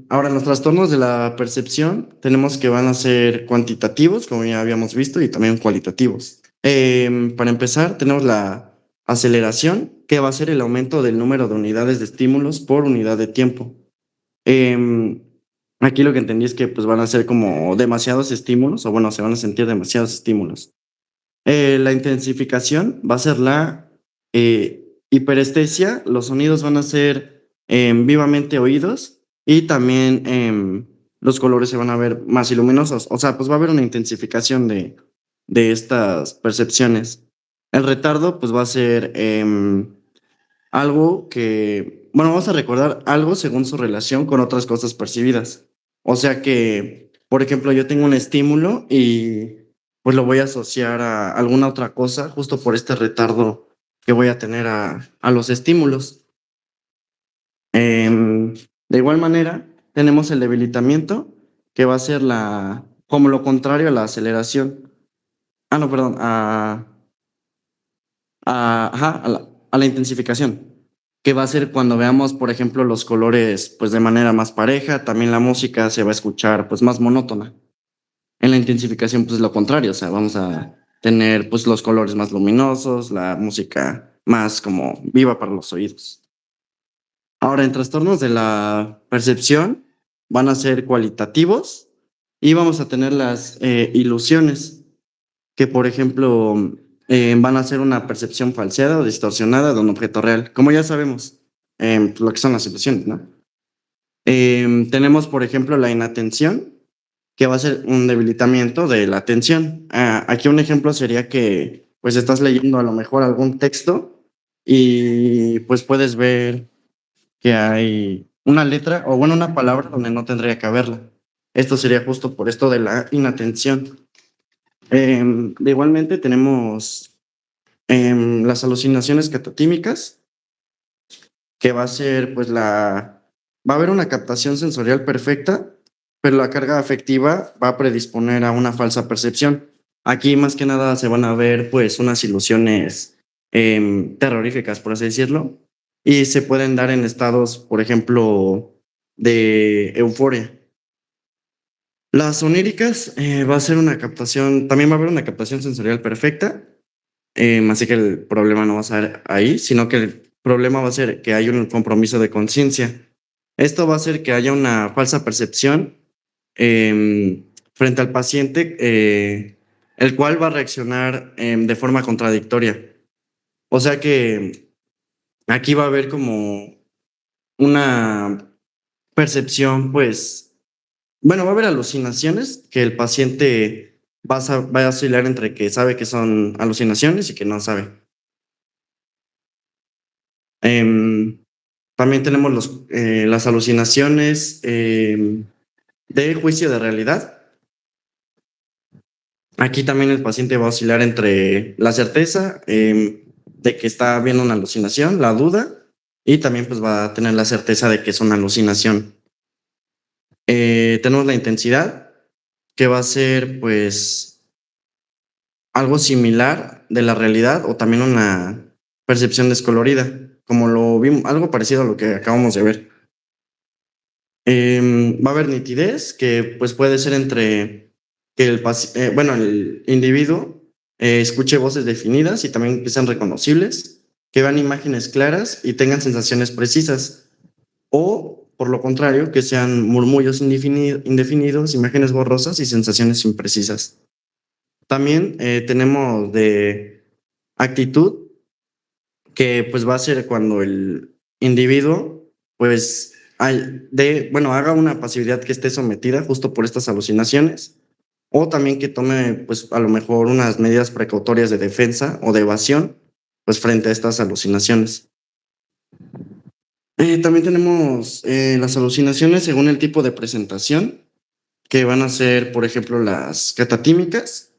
Ahora, en los trastornos de la percepción tenemos que van a ser cuantitativos, como ya habíamos visto, y también cualitativos. Para empezar, tenemos la aceleración, que va a ser el aumento del número de unidades de estímulos por unidad de tiempo. Aquí lo que entendí es que pues, van a ser como demasiados estímulos, o bueno, se van a sentir demasiados estímulos. La intensificación va a ser la hiperestesia, los sonidos van a ser vivamente oídos, y también los colores se van a ver más luminosos. O sea, pues va a haber una intensificación de estas percepciones. El retardo, pues va a ser algo que, bueno, vamos a recordar algo según su relación con otras cosas percibidas. O sea que, por ejemplo, yo tengo un estímulo y pues lo voy a asociar a alguna otra cosa justo por este retardo que voy a tener a los estímulos. De igual manera, tenemos el debilitamiento, que va a ser como lo contrario a la aceleración. No, perdón, a la intensificación, que va a ser cuando veamos, por ejemplo, los colores pues de manera más pareja. También la música se va a escuchar pues más monótona. En la intensificación pues lo contrario, o sea, vamos a tener pues los colores más luminosos, la música más como viva para los oídos. Ahora, en trastornos de la percepción van a ser cualitativos, y vamos a tener las ilusiones, que por ejemplo van a ser una percepción falseada o distorsionada de un objeto real, como ya sabemos, lo que son las ilusiones, ¿no? Tenemos por ejemplo la inatención, que va a ser un debilitamiento de la atención. Aquí un ejemplo sería que pues estás leyendo a lo mejor algún texto y pues puedes ver que hay una letra o bueno, una palabra donde no tendría que haberla. Esto sería justo por esto de la inatención. Igualmente tenemos las alucinaciones catatímicas, que va a ser pues va a haber una captación sensorial perfecta, pero la carga afectiva va a predisponer a una falsa percepción. Aquí más que nada se van a ver pues unas ilusiones terroríficas, por así decirlo, y se pueden dar en estados, por ejemplo, de euforia. Las oníricas va a ser una captación, también va a haber una captación sensorial perfecta, así que el problema no va a ser ahí, sino que el problema va a ser que hay un compromiso de conciencia. Esto va a hacer que haya una falsa percepción frente al paciente, el cual va a reaccionar de forma contradictoria. O sea que aquí va a haber como una percepción, pues, bueno, va a haber alucinaciones que el paciente va a oscilar entre que sabe que son alucinaciones y que no sabe. También tenemos las alucinaciones de juicio de realidad. Aquí también el paciente va a oscilar entre la certeza de que está viendo una alucinación, la duda, y también pues va a tener la certeza de que es una alucinación. Tenemos la intensidad, que va a ser pues algo similar de la realidad o también una percepción descolorida, como lo vimos, algo parecido a lo que acabamos de ver. Va a haber nitidez, que pues puede ser entre que el individuo escuche voces definidas y también que sean reconocibles, que vean imágenes claras y tengan sensaciones precisas, o por lo contrario, que sean murmullos indefinidos, imágenes borrosas y sensaciones imprecisas. También tenemos de actitud, que pues va a ser cuando el individuo pues haga una pasividad que esté sometida justo por estas alucinaciones, o también que tome pues a lo mejor unas medidas precautorias de defensa o de evasión pues frente a estas alucinaciones. También tenemos las alucinaciones según el tipo de presentación, que van a ser, por ejemplo, las catatímicas,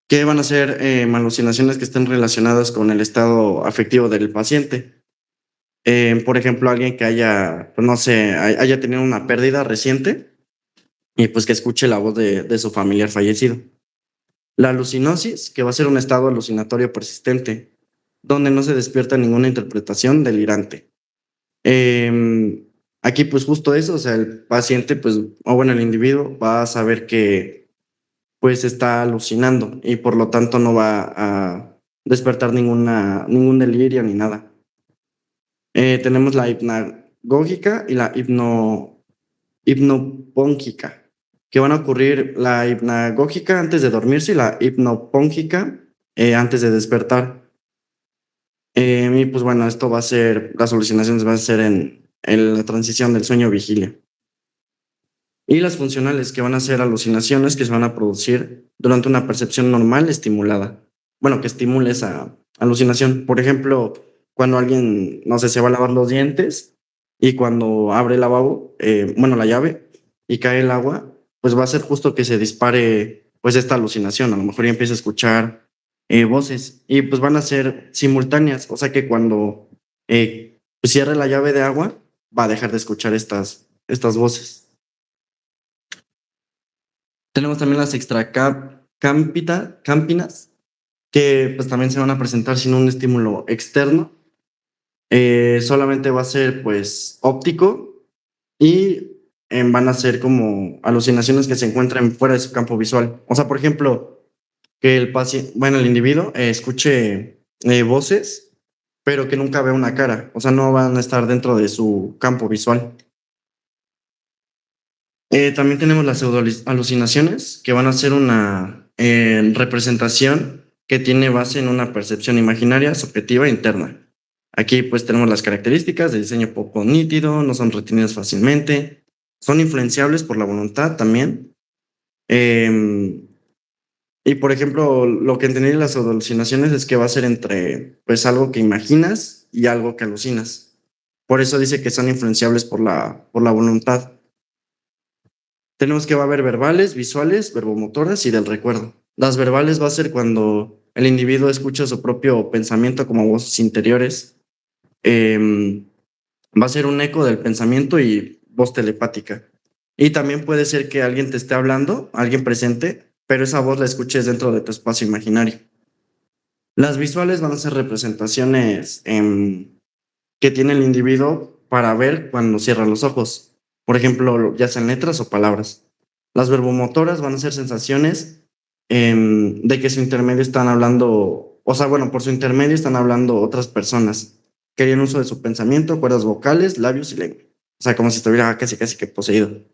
que van a ser alucinaciones que estén relacionadas con el estado afectivo del paciente. Por ejemplo, alguien que haya, pues, no sé, haya tenido una pérdida reciente y pues que escuche la voz de su familiar fallecido. La alucinosis, que va a ser un estado alucinatorio persistente, donde no se despierta ninguna interpretación delirante. Aquí pues justo eso, o sea, el paciente pues, o bueno, el individuo va a saber que pues está alucinando y por lo tanto no va a despertar ningún delirio ni nada. Tenemos la hipnagógica y la hipnopóngica, que van a ocurrir la hipnagógica antes de dormirse y la hipnopóngica antes de despertar. Y pues bueno, esto va a ser, las alucinaciones van a ser en la transición del sueño-vigilia. Y las funcionales, que van a ser alucinaciones que se van a producir durante una percepción normal estimulada. Bueno, que estimule esa alucinación. Por ejemplo, cuando alguien, no sé, se va a lavar los dientes y cuando abre el lavabo, la llave, y cae el agua, pues va a ser justo que se dispare pues esta alucinación. A lo mejor ya empieza a escuchar voces y pues van a ser simultáneas, o sea que cuando pues cierre la llave de agua va a dejar de escuchar estas voces. Tenemos también las extracampinas, que pues también se van a presentar sin un estímulo externo. Solamente va a ser pues óptico y van a ser como alucinaciones que se encuentran fuera de su campo visual. O sea, por ejemplo, que el individuo escuche voces, pero que nunca vea una cara, o sea, no van a estar dentro de su campo visual. También tenemos las pseudoalucinaciones, que van a ser una representación que tiene base en una percepción imaginaria, subjetiva e interna. Aquí pues tenemos las características de diseño poco nítido, no son retenidas fácilmente, son influenciables por la voluntad también. Y Y por ejemplo, lo que entendí de las alucinaciones es que va a ser entre pues algo que imaginas y algo que alucinas. Por eso dice que son influenciables por la voluntad. Tenemos que va a haber verbales, visuales, verbomotoras y del recuerdo. Las verbales va a ser cuando el individuo escucha su propio pensamiento como voces interiores. Va a ser un eco del pensamiento y voz telepática. Y también puede ser que alguien te esté hablando, alguien presente, pero esa voz la escuches dentro de tu espacio imaginario. Las visuales van a ser representaciones que tiene el individuo para ver cuando cierra los ojos. Por ejemplo, ya sean letras o palabras. Las verbomotoras van a ser sensaciones de que su intermedio están hablando, o sea, bueno, por su intermedio están hablando otras personas que harían uso de su pensamiento, cuerdas vocales, labios y lengua. O sea, como si estuviera casi que poseído.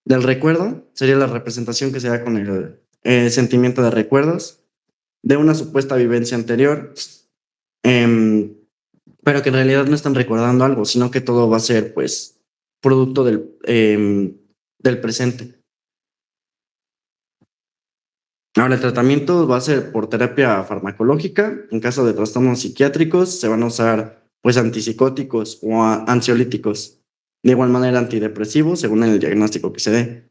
Del recuerdo sería la representación que se da con el sentimiento de recuerdos de una supuesta vivencia anterior, pero que en realidad no están recordando algo, sino que todo va a ser, pues, producto del presente. Ahora, el tratamiento va a ser por terapia farmacológica. En caso de trastornos psiquiátricos, se van a usar, pues, antipsicóticos o ansiolíticos. De igual manera, antidepresivos, según el diagnóstico que se dé.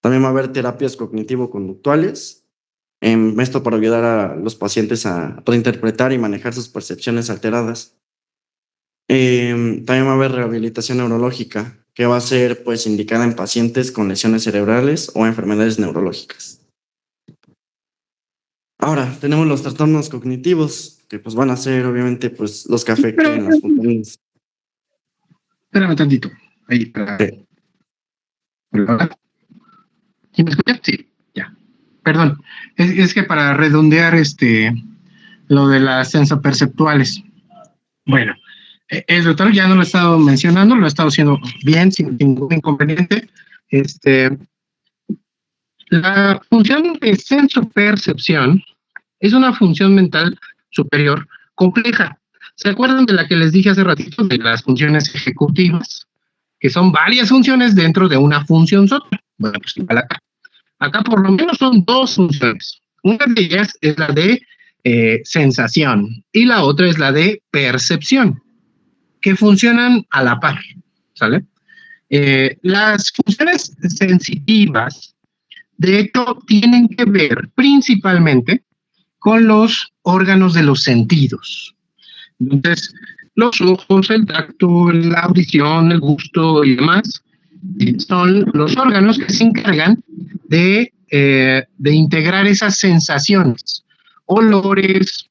También va a haber terapias cognitivo-conductuales. Esto para ayudar a los pacientes a reinterpretar y manejar sus percepciones alteradas. También va a haber rehabilitación neurológica, que va a ser pues indicada en pacientes con lesiones cerebrales o enfermedades neurológicas. Ahora, tenemos los trastornos cognitivos, que pues van a ser obviamente pues los que afecten las funciones. Espérame tantito. Ahí, para... ¿Sí me escuchas? Sí, ya. Perdón. Es que para redondear lo de las sensoperceptuales. Bueno, el doctor ya no lo ha estado mencionando, lo ha estado haciendo bien, sin ningún inconveniente. La función de sensopercepción es una función mental superior compleja. ¿Se acuerdan de la que les dije hace ratito de las funciones ejecutivas? Que son varias funciones dentro de una función sola. Bueno, pues igual acá. Acá por lo menos son dos funciones. Una de ellas es la de sensación y la otra es la de percepción, que funcionan a la par, ¿sale? Las funciones sensitivas, de hecho, tienen que ver principalmente con los órganos de los sentidos. Entonces, los ojos, el tacto, la audición, el gusto y demás, son los órganos que se encargan de integrar esas sensaciones, olores,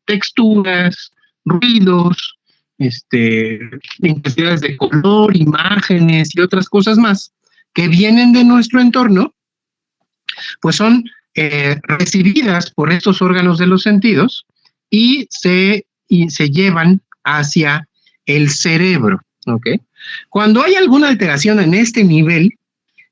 texturas, ruidos, intensidades de color, imágenes y otras cosas más que vienen de nuestro entorno, pues son recibidas por estos órganos de los sentidos y se llevan hacia el cerebro, ¿ok? Cuando hay alguna alteración en este nivel,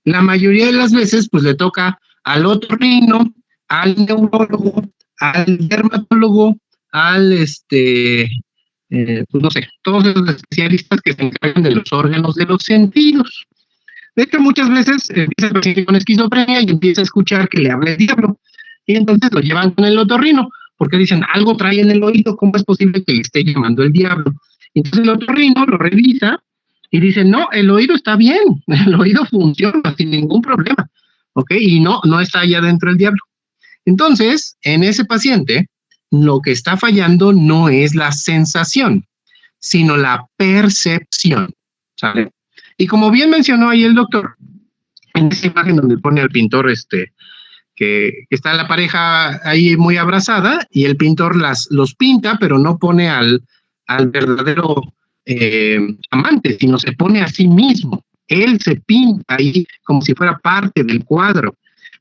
la mayoría de las veces, pues le toca al otorrino, al neurólogo, al dermatólogo, al, pues no sé, todos esos especialistas que se encargan de los órganos de los sentidos. De hecho, muchas veces empieza el paciente con esquizofrenia y empieza a escuchar que le habla el diablo. Y entonces lo llevan con el otorrino, porque dicen, algo trae en el oído, ¿cómo es posible que le esté llamando el diablo? Y entonces el otorrino lo revisa y dice, no, el oído está bien, el oído funciona sin ningún problema, ¿ok? Y no está allá dentro el diablo. Entonces, en ese paciente, lo que está fallando no es la sensación, sino la percepción, ¿sale? Y como bien mencionó ahí el doctor, en esa imagen donde pone al pintor que está la pareja ahí muy abrazada y el pintor los pinta, pero no pone al verdadero amante, sino se pone a sí mismo. Él se pinta ahí como si fuera parte del cuadro.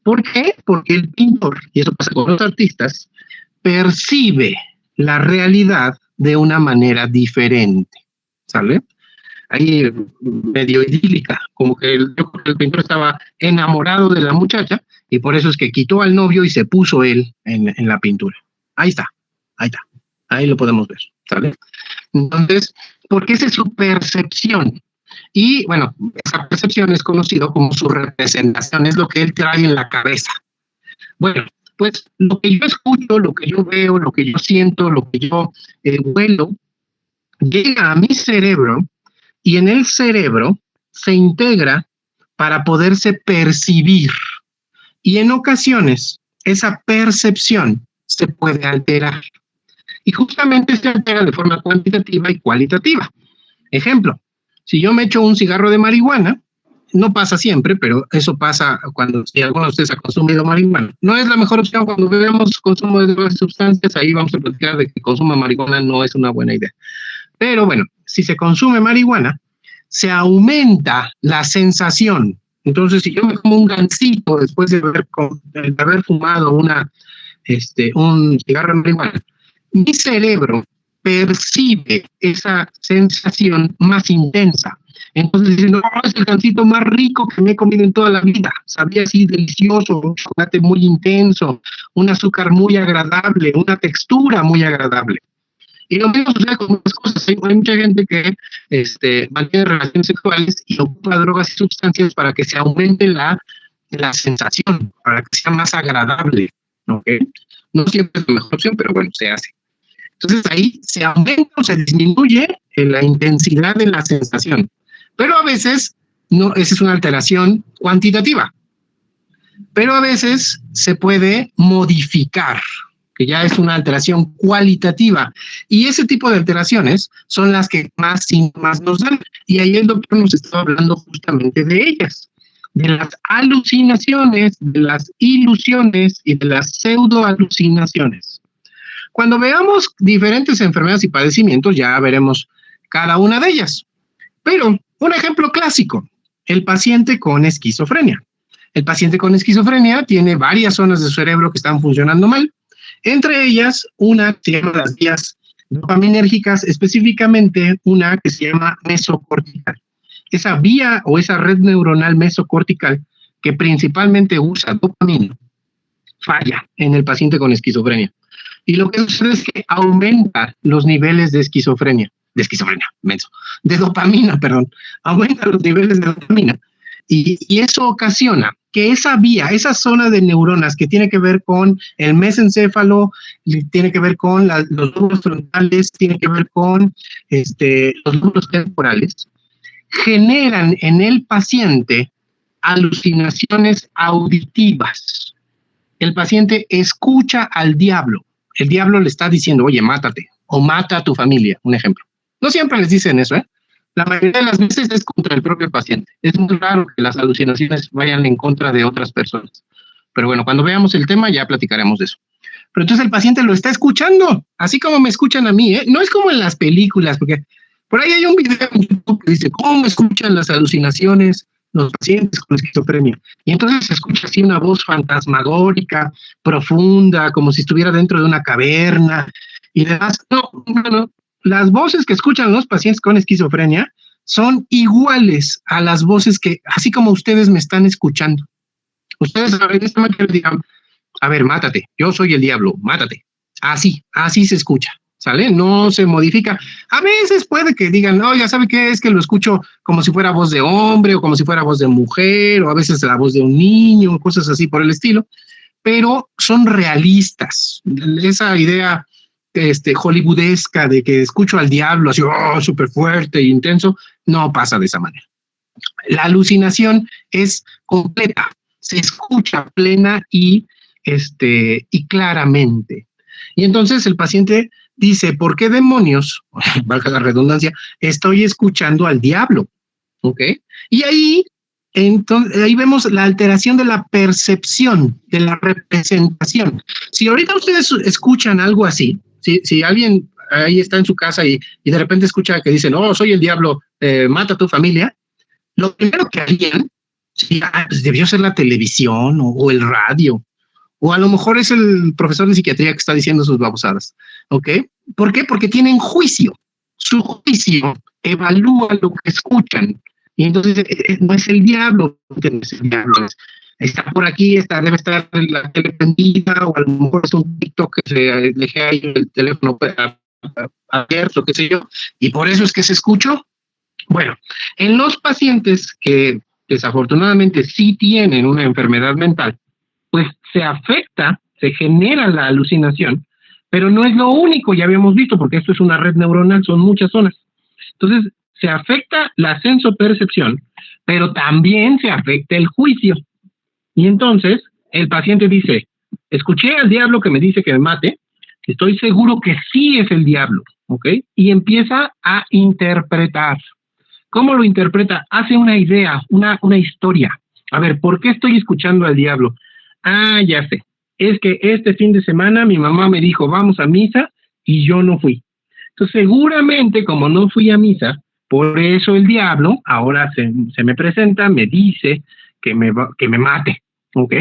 ¿Por qué? Porque el pintor, y eso pasa con los artistas, percibe la realidad de una manera diferente, ¿sale? Ahí medio idílica, como que yo creo que el pintor estaba enamorado de la muchacha y por eso es que quitó al novio y se puso él en la pintura. Ahí está, ahí lo podemos ver, ¿sale? Entonces, porque esa es su percepción. Y bueno, esa percepción es conocido como su representación, es lo que él trae en la cabeza. Bueno, pues lo que yo escucho, lo que yo veo, lo que yo siento, lo que yo huelo, llega a mi cerebro y en el cerebro se integra para poderse percibir. Y en ocasiones esa percepción se puede alterar. Y justamente se altera de forma cuantitativa y cualitativa. Ejemplo, si yo me echo un cigarro de marihuana, no pasa siempre, pero eso pasa cuando si alguno de ustedes ha consumido marihuana. No es la mejor opción cuando vemos consumo de otras sustancias, ahí vamos a platicar de que el consumo de marihuana no es una buena idea. Pero bueno, si se consume marihuana, se aumenta la sensación. Entonces, si yo me como un gansito después de haber fumado un cigarro de marihuana, mi cerebro percibe esa sensación más intensa. Entonces dicen, no, es el gansito más rico que me he comido en toda la vida. Sabía así delicioso, un chocolate muy intenso, un azúcar muy agradable, una textura muy agradable. Y lo mismo sucede con muchas cosas. Hay mucha gente que mantiene relaciones sexuales y ocupa drogas y sustancias para que se aumente la sensación, para que sea más agradable. ¿Okay? No siempre es la mejor opción, pero bueno, se hace. Entonces ahí se aumenta o se disminuye la intensidad de la sensación. Pero a veces, no, esa es una alteración cuantitativa. Pero a veces se puede modificar, que ya es una alteración cualitativa. Y ese tipo de alteraciones son las que más síntomas nos dan. Y ahí el doctor nos está hablando justamente de ellas, de las alucinaciones, de las ilusiones y de las pseudoalucinaciones. Cuando veamos diferentes enfermedades y padecimientos, ya veremos cada una de ellas. Pero un ejemplo clásico, el paciente con esquizofrenia. El paciente con esquizofrenia tiene varias zonas de su cerebro que están funcionando mal. Entre ellas, una que se llama las vías dopaminérgicas, específicamente una que se llama mesocortical. Esa vía o esa red neuronal mesocortical que principalmente usa dopamina falla en el paciente con esquizofrenia. Y lo que sucede es que aumenta los niveles de dopamina, aumenta los niveles de dopamina. Y eso ocasiona que esa vía, esa zona de neuronas que tiene que ver con el mesencéfalo, tiene que ver con los lóbulos frontales, tiene que ver con los lóbulos temporales, generan en el paciente alucinaciones auditivas. El paciente escucha al diablo. El diablo le está diciendo, oye, mátate, o mata a tu familia, un ejemplo. No siempre les dicen eso, ¿eh? La mayoría de las veces es contra el propio paciente. Es muy raro que las alucinaciones vayan en contra de otras personas. Pero bueno, cuando veamos el tema ya platicaremos de eso. Pero entonces el paciente lo está escuchando, así como me escuchan a mí, ¿eh? No es como en las películas, porque por ahí hay un video en YouTube que dice, ¿cómo escuchan las alucinaciones los pacientes con esquizofrenia? Y entonces se escucha así una voz fantasmagórica, profunda, como si estuviera dentro de una caverna y demás. No. Las voces que escuchan los pacientes con esquizofrenia son iguales a las voces que, así como ustedes me están escuchando. Ustedes en esta máquina digan, a ver, mátate, yo soy el diablo, mátate. Así se escucha, ¿sale? No se modifica. A veces puede que digan, no, ya sabe qué es, que lo escucho como si fuera voz de hombre o como si fuera voz de mujer o a veces la voz de un niño, cosas así por el estilo, pero son realistas. Esa idea hollywoodesca de que escucho al diablo así, súper fuerte e intenso, no pasa de esa manera. La alucinación es completa, se escucha plena y claramente. Y entonces el paciente dice, ¿por qué demonios, valga la redundancia, estoy escuchando al diablo? ¿Ok? Y ahí vemos la alteración de la percepción, de la representación. Si ahorita ustedes escuchan algo así, si alguien ahí está en su casa y de repente escucha que dicen, oh, soy el diablo, mata a tu familia, lo primero que harían, pues debió ser la televisión o el radio, o a lo mejor es el profesor de psiquiatría que está diciendo sus babosadas, ¿ok? ¿Por qué? Porque tienen juicio. Su juicio evalúa lo que escuchan. Y entonces no es el diablo, no es el diablo, está por aquí, debe estar en la tele prendida, o a lo mejor es un TikTok que se deje ahí el teléfono abierto, qué sé yo, y por eso es que se escuchó. Bueno, en los pacientes que desafortunadamente sí tienen una enfermedad mental, pues se afecta se genera la alucinación, pero no es lo único, ya habíamos visto, porque esto es una red neuronal, son muchas zonas. Entonces, se afecta la sensopercepción, pero también se afecta el juicio. Y entonces, el paciente dice, escuché al diablo que me dice que me mate, estoy seguro que sí es el diablo, ¿ok? Y empieza a interpretar. ¿Cómo lo interpreta? Hace una idea, una historia. A ver, ¿por qué estoy escuchando al diablo? Ah, ya sé. Es que este fin de semana mi mamá me dijo, vamos a misa, y yo no fui. Entonces, seguramente, como no fui a misa, por eso el diablo ahora se me presenta, me dice que me mate, ¿ok?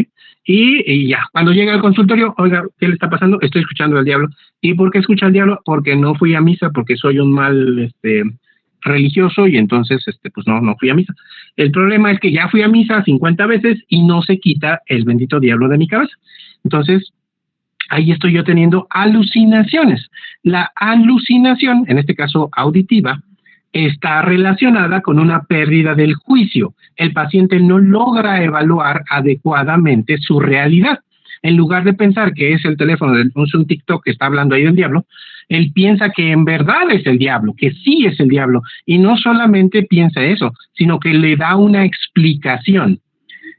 Y ya, cuando llega al consultorio, oiga, ¿qué le está pasando? Estoy escuchando al diablo. ¿Y por qué escucha al diablo? Porque no fui a misa, porque soy un mal religioso y entonces pues no fui a misa. El problema es que ya fui a misa 50 veces y no se quita el bendito diablo de mi cabeza. Entonces, ahí estoy yo teniendo alucinaciones. La alucinación, en este caso auditiva, está relacionada con una pérdida del juicio. El paciente no logra evaluar adecuadamente su realidad. En lugar de pensar que es el teléfono de un TikTok que está hablando ahí del diablo, él piensa que en verdad es el diablo, que sí es el diablo. Y no solamente piensa eso, sino que le da una explicación.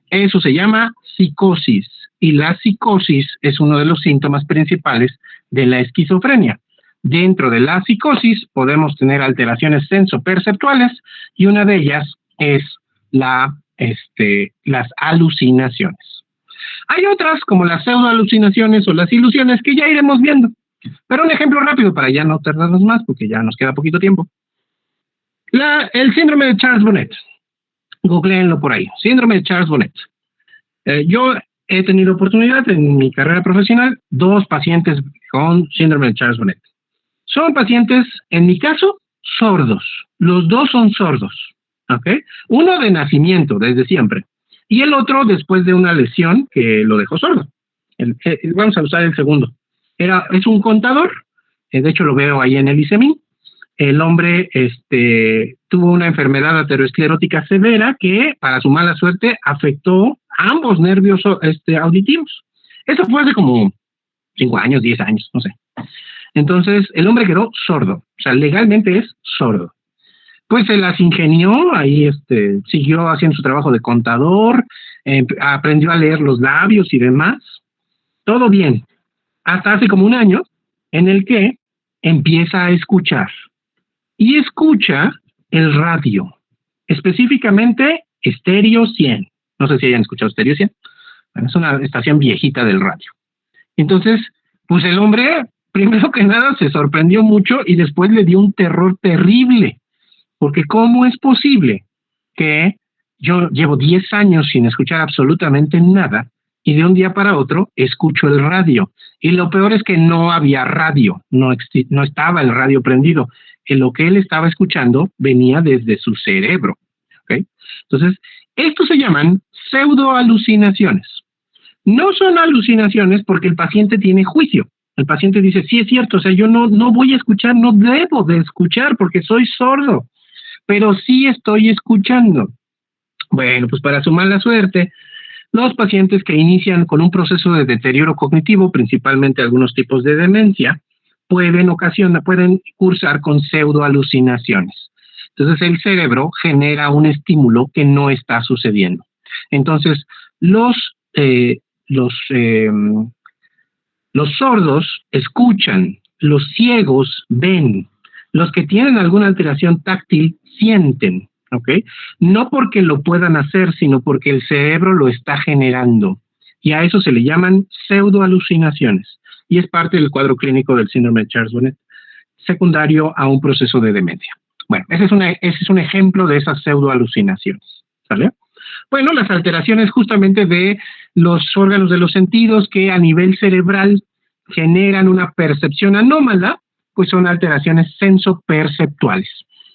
Eso se llama psicosis. Y la psicosis es uno de los síntomas principales de la esquizofrenia. Dentro de la psicosis podemos tener alteraciones sensoperceptuales y una de ellas es las alucinaciones. Hay otras como las pseudoalucinaciones o las ilusiones que ya iremos viendo. Pero un ejemplo rápido para ya no tardarnos más porque ya nos queda poquito tiempo. El síndrome de Charles Bonnet. Googleenlo por ahí. Síndrome de Charles Bonnet. Yo he tenido oportunidad en mi carrera profesional, 2 pacientes con síndrome de Charles Bonnet. Son pacientes, en mi caso, sordos. Los 2 son sordos, ¿ok? Uno de nacimiento, desde siempre, y el otro después de una lesión que lo dejó sordo. Vamos a usar el segundo. Es un contador, de hecho lo veo ahí en el ICEMI. El hombre tuvo una enfermedad aterosclerótica severa que, para su mala suerte, afectó ambos nervios auditivos. Eso fue hace como 5 años, 10 años, no sé. Entonces, el hombre quedó sordo, o sea, legalmente es sordo. Pues se las ingenió, ahí siguió haciendo su trabajo de contador, aprendió a leer los labios y demás. Todo bien, hasta hace como 1 año, en el que empieza a escuchar. Y escucha el radio, específicamente Estéreo 100. No sé si hayan escuchado Estéreo 100. Bueno, es una estación viejita del radio. Entonces, pues el hombre, primero que nada, se sorprendió mucho y después le dio un terror terrible. Porque ¿cómo es posible que yo llevo 10 años sin escuchar absolutamente nada y de un día para otro escucho el radio? Y lo peor es que no había radio, no estaba el radio prendido. Lo que él estaba escuchando venía desde su cerebro, ¿ok? Entonces, estos se llaman pseudoalucinaciones. No son alucinaciones porque el paciente tiene juicio. El paciente dice, sí es cierto, o sea, yo no voy a escuchar, no debo de escuchar porque soy sordo, pero sí estoy escuchando. Bueno, pues para su mala suerte, los pacientes que inician con un proceso de deterioro cognitivo, principalmente algunos tipos de demencia, pueden cursar con pseudoalucinaciones. Entonces el cerebro genera un estímulo que no está sucediendo. Entonces los sordos escuchan, los ciegos ven, los que tienen alguna alteración táctil sienten, ¿ok? No porque lo puedan hacer, sino porque el cerebro lo está generando. Y a eso se le llaman pseudoalucinaciones. Y es parte del cuadro clínico del síndrome de Charles Bonnet, secundario a un proceso de demencia. Bueno, ese es un ejemplo de esas pseudoalucinaciones, ¿sale? Bueno, las alteraciones justamente de los órganos de los sentidos que a nivel cerebral generan una percepción anómala, pues son alteraciones sensoperceptuales.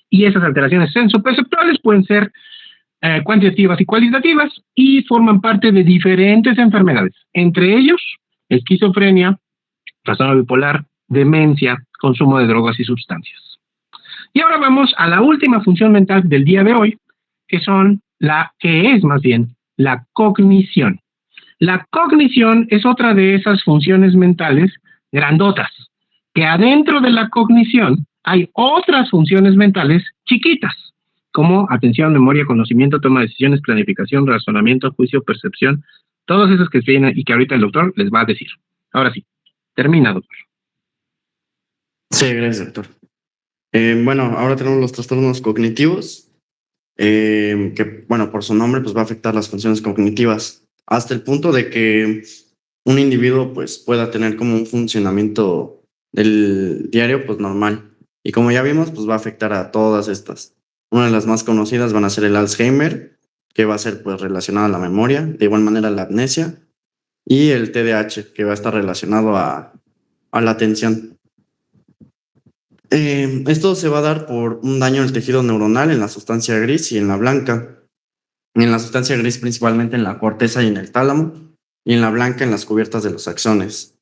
Y esas alteraciones sensoperceptuales pueden ser cuantitativas y cualitativas y forman parte de diferentes enfermedades, entre ellos esquizofrenia, trastorno bipolar, demencia, consumo de drogas y sustancias. Y ahora vamos a la última función mental del día de hoy, que es más bien la cognición. La cognición es otra de esas funciones mentales grandotas, que adentro de la cognición hay otras funciones mentales chiquitas, como atención, memoria, conocimiento, toma de decisiones, planificación, razonamiento, juicio, percepción, todos esos que vienen y que ahorita el doctor les va a decir. Ahora sí, termina, doctor. Sí, gracias, doctor. Bueno, ahora tenemos los trastornos cognitivos, que, bueno, por su nombre, pues va a afectar las funciones cognitivas, hasta el punto de que un individuo, pues, pueda tener como un funcionamiento del diario, pues, normal. Y como ya vimos, pues, va a afectar a todas estas. Una de las más conocidas van a ser el Alzheimer, que va a ser, pues, relacionado a la memoria, de igual manera la amnesia, y el TDAH, que va a estar relacionado a la atención. Esto se va a dar por un daño al tejido neuronal en la sustancia gris y en la blanca. En la sustancia gris principalmente en la corteza y en el tálamo, y en la blanca en las cubiertas de los axones.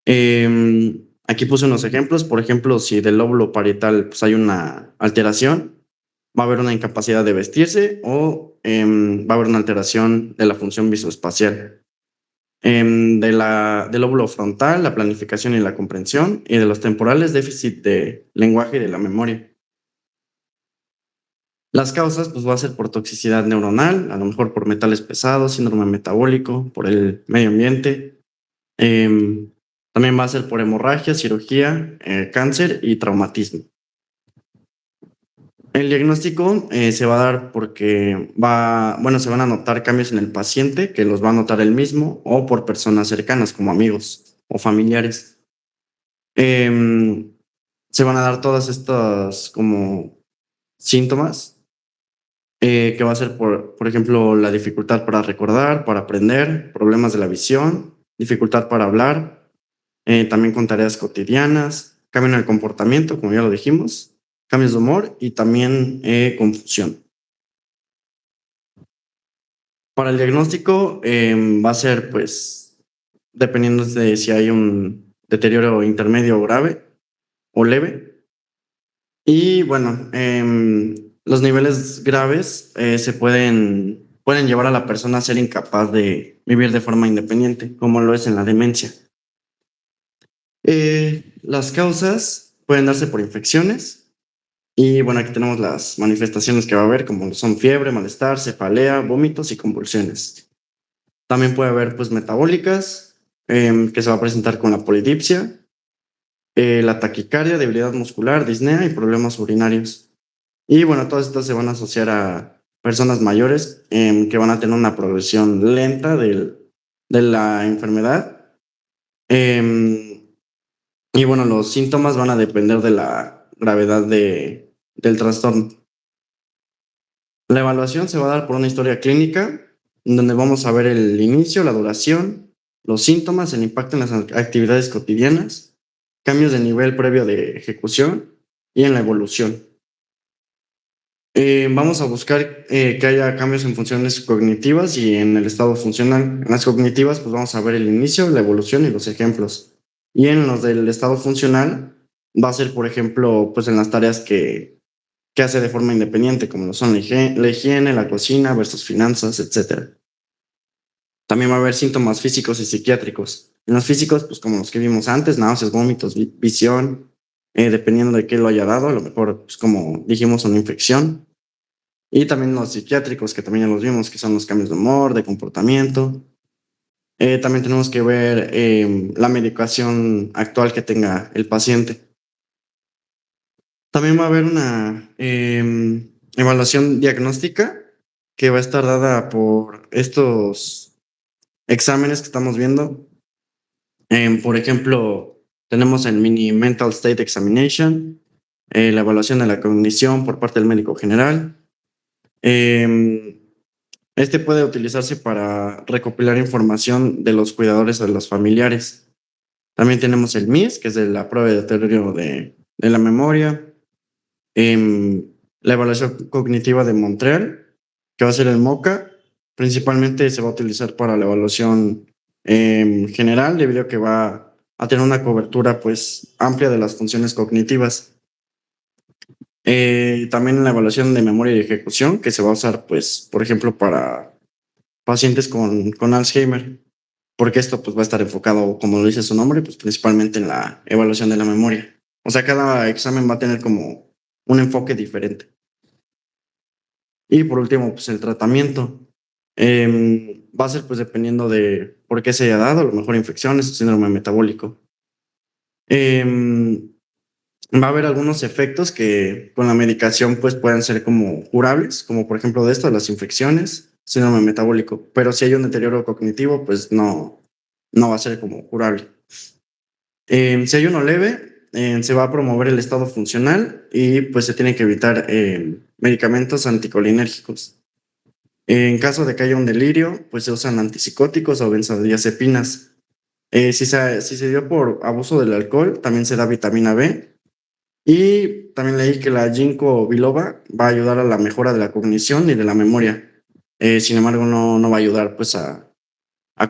Aquí puse unos ejemplos. Por ejemplo, si del lóbulo parietal pues, hay una alteración, va a haber una incapacidad de vestirse o va a haber una alteración de la función visoespacial. Del lóbulo frontal, la planificación y la comprensión, y de los temporales, déficit de lenguaje y de la memoria. Las causas, pues va a ser por toxicidad neuronal, a lo mejor por metales pesados, síndrome metabólico, por el medio ambiente. También va a ser por hemorragia, cirugía, cáncer y traumatismo. El diagnóstico se va a dar porque se van a notar cambios en el paciente que los va a notar él mismo o por personas cercanas como amigos o familiares. Se van a dar todas estas como síntomas que va a ser por ejemplo, la dificultad para recordar, para aprender, problemas de la visión, dificultad para hablar, también con tareas cotidianas, cambio en el comportamiento, como ya lo dijimos, cambios de humor y también confusión. Para el diagnóstico va a ser, pues, dependiendo de si hay un deterioro intermedio o grave o leve. Y bueno, los niveles graves se pueden llevar a la persona a ser incapaz de vivir de forma independiente, como lo es en la demencia. Las causas pueden darse por infecciones. Y bueno, aquí tenemos las manifestaciones que va a haber, como son fiebre, malestar, cefalea, vómitos y convulsiones. También puede haber pues metabólicas, que se va a presentar con la polidipsia, la taquicardia, debilidad muscular, disnea y problemas urinarios. Y bueno, todas estas se van a asociar a personas mayores que van a tener una progresión lenta de la enfermedad. Y bueno, los síntomas van a depender de la gravedad del trastorno. La evaluación se va a dar por una historia clínica, donde vamos a ver el inicio, la duración, los síntomas, el impacto en las actividades cotidianas, cambios de nivel previo de ejecución y en la evolución. Vamos a buscar que haya cambios en funciones cognitivas y en el estado funcional. En las cognitivas, pues vamos a ver el inicio, la evolución y los ejemplos. Y en los del estado funcional va a ser, por ejemplo, pues en las tareas que hace de forma independiente, como lo son la higiene, la cocina versus finanzas, etc. También va a haber síntomas físicos y psiquiátricos. En los físicos, pues como los que vimos antes, náuseas, vómitos, visión, dependiendo de qué lo haya dado, a lo mejor, pues como dijimos, una infección. Y también los psiquiátricos, que también ya los vimos, que son los cambios de humor, de comportamiento. También tenemos que ver la medicación actual que tenga el paciente. También va a haber una evaluación diagnóstica que va a estar dada por estos exámenes que estamos viendo. Por ejemplo, tenemos el Mini Mental State Examination, la evaluación de la cognición por parte del médico general. Este puede utilizarse para recopilar información de los cuidadores o de los familiares. También tenemos el MIS, que es de la prueba de deterioro de la memoria. La evaluación cognitiva de Montreal, que va a ser el MOCA. Principalmente se va a utilizar para la evaluación general, debido a que va a tener una cobertura pues amplia de las funciones cognitivas. También la evaluación de memoria y ejecución, que se va a usar, pues, por ejemplo, para pacientes con Alzheimer, porque esto pues va a estar enfocado, como lo dice su nombre, pues principalmente en la evaluación de la memoria. O sea, cada examen va a tener como un enfoque diferente. Y por último, pues el tratamiento. Va a ser pues dependiendo de por qué se haya dado, a lo mejor infecciones o síndrome metabólico. Va a haber algunos efectos que con la medicación pues pueden ser como curables, como por ejemplo de esto, las infecciones, síndrome metabólico, pero si hay un deterioro cognitivo, pues no va a ser como curable. Si hay uno leve, se va a promover el estado funcional y pues se tiene que evitar medicamentos anticolinérgicos. En caso de que haya un delirio, pues se usan antipsicóticos o benzodiazepinas. Si se dio por abuso del alcohol, también se da vitamina B. Y también leí que la ginkgo biloba va a ayudar a la mejora de la cognición y de la memoria. Sin embargo, no va a ayudar pues a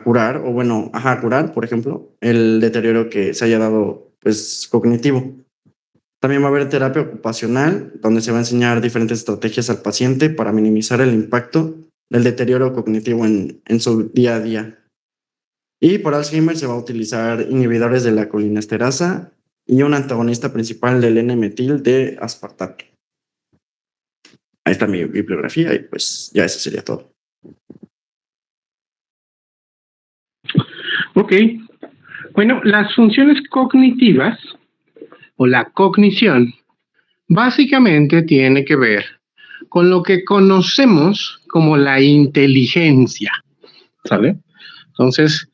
curar, o bueno, a curar, por ejemplo, el deterioro que se haya dado pues cognitivo. También va a haber terapia ocupacional, donde se va a enseñar diferentes estrategias al paciente para minimizar el impacto del deterioro cognitivo en su día a día. Y por Alzheimer se va a utilizar inhibidores de la colinesterasa y un antagonista principal del N-metil de aspartato. Ahí está mi bibliografía y pues ya eso sería todo. Ok. Bueno, las funciones cognitivas o la cognición básicamente tiene que ver con lo que conocemos como la inteligencia, ¿sale? Entonces,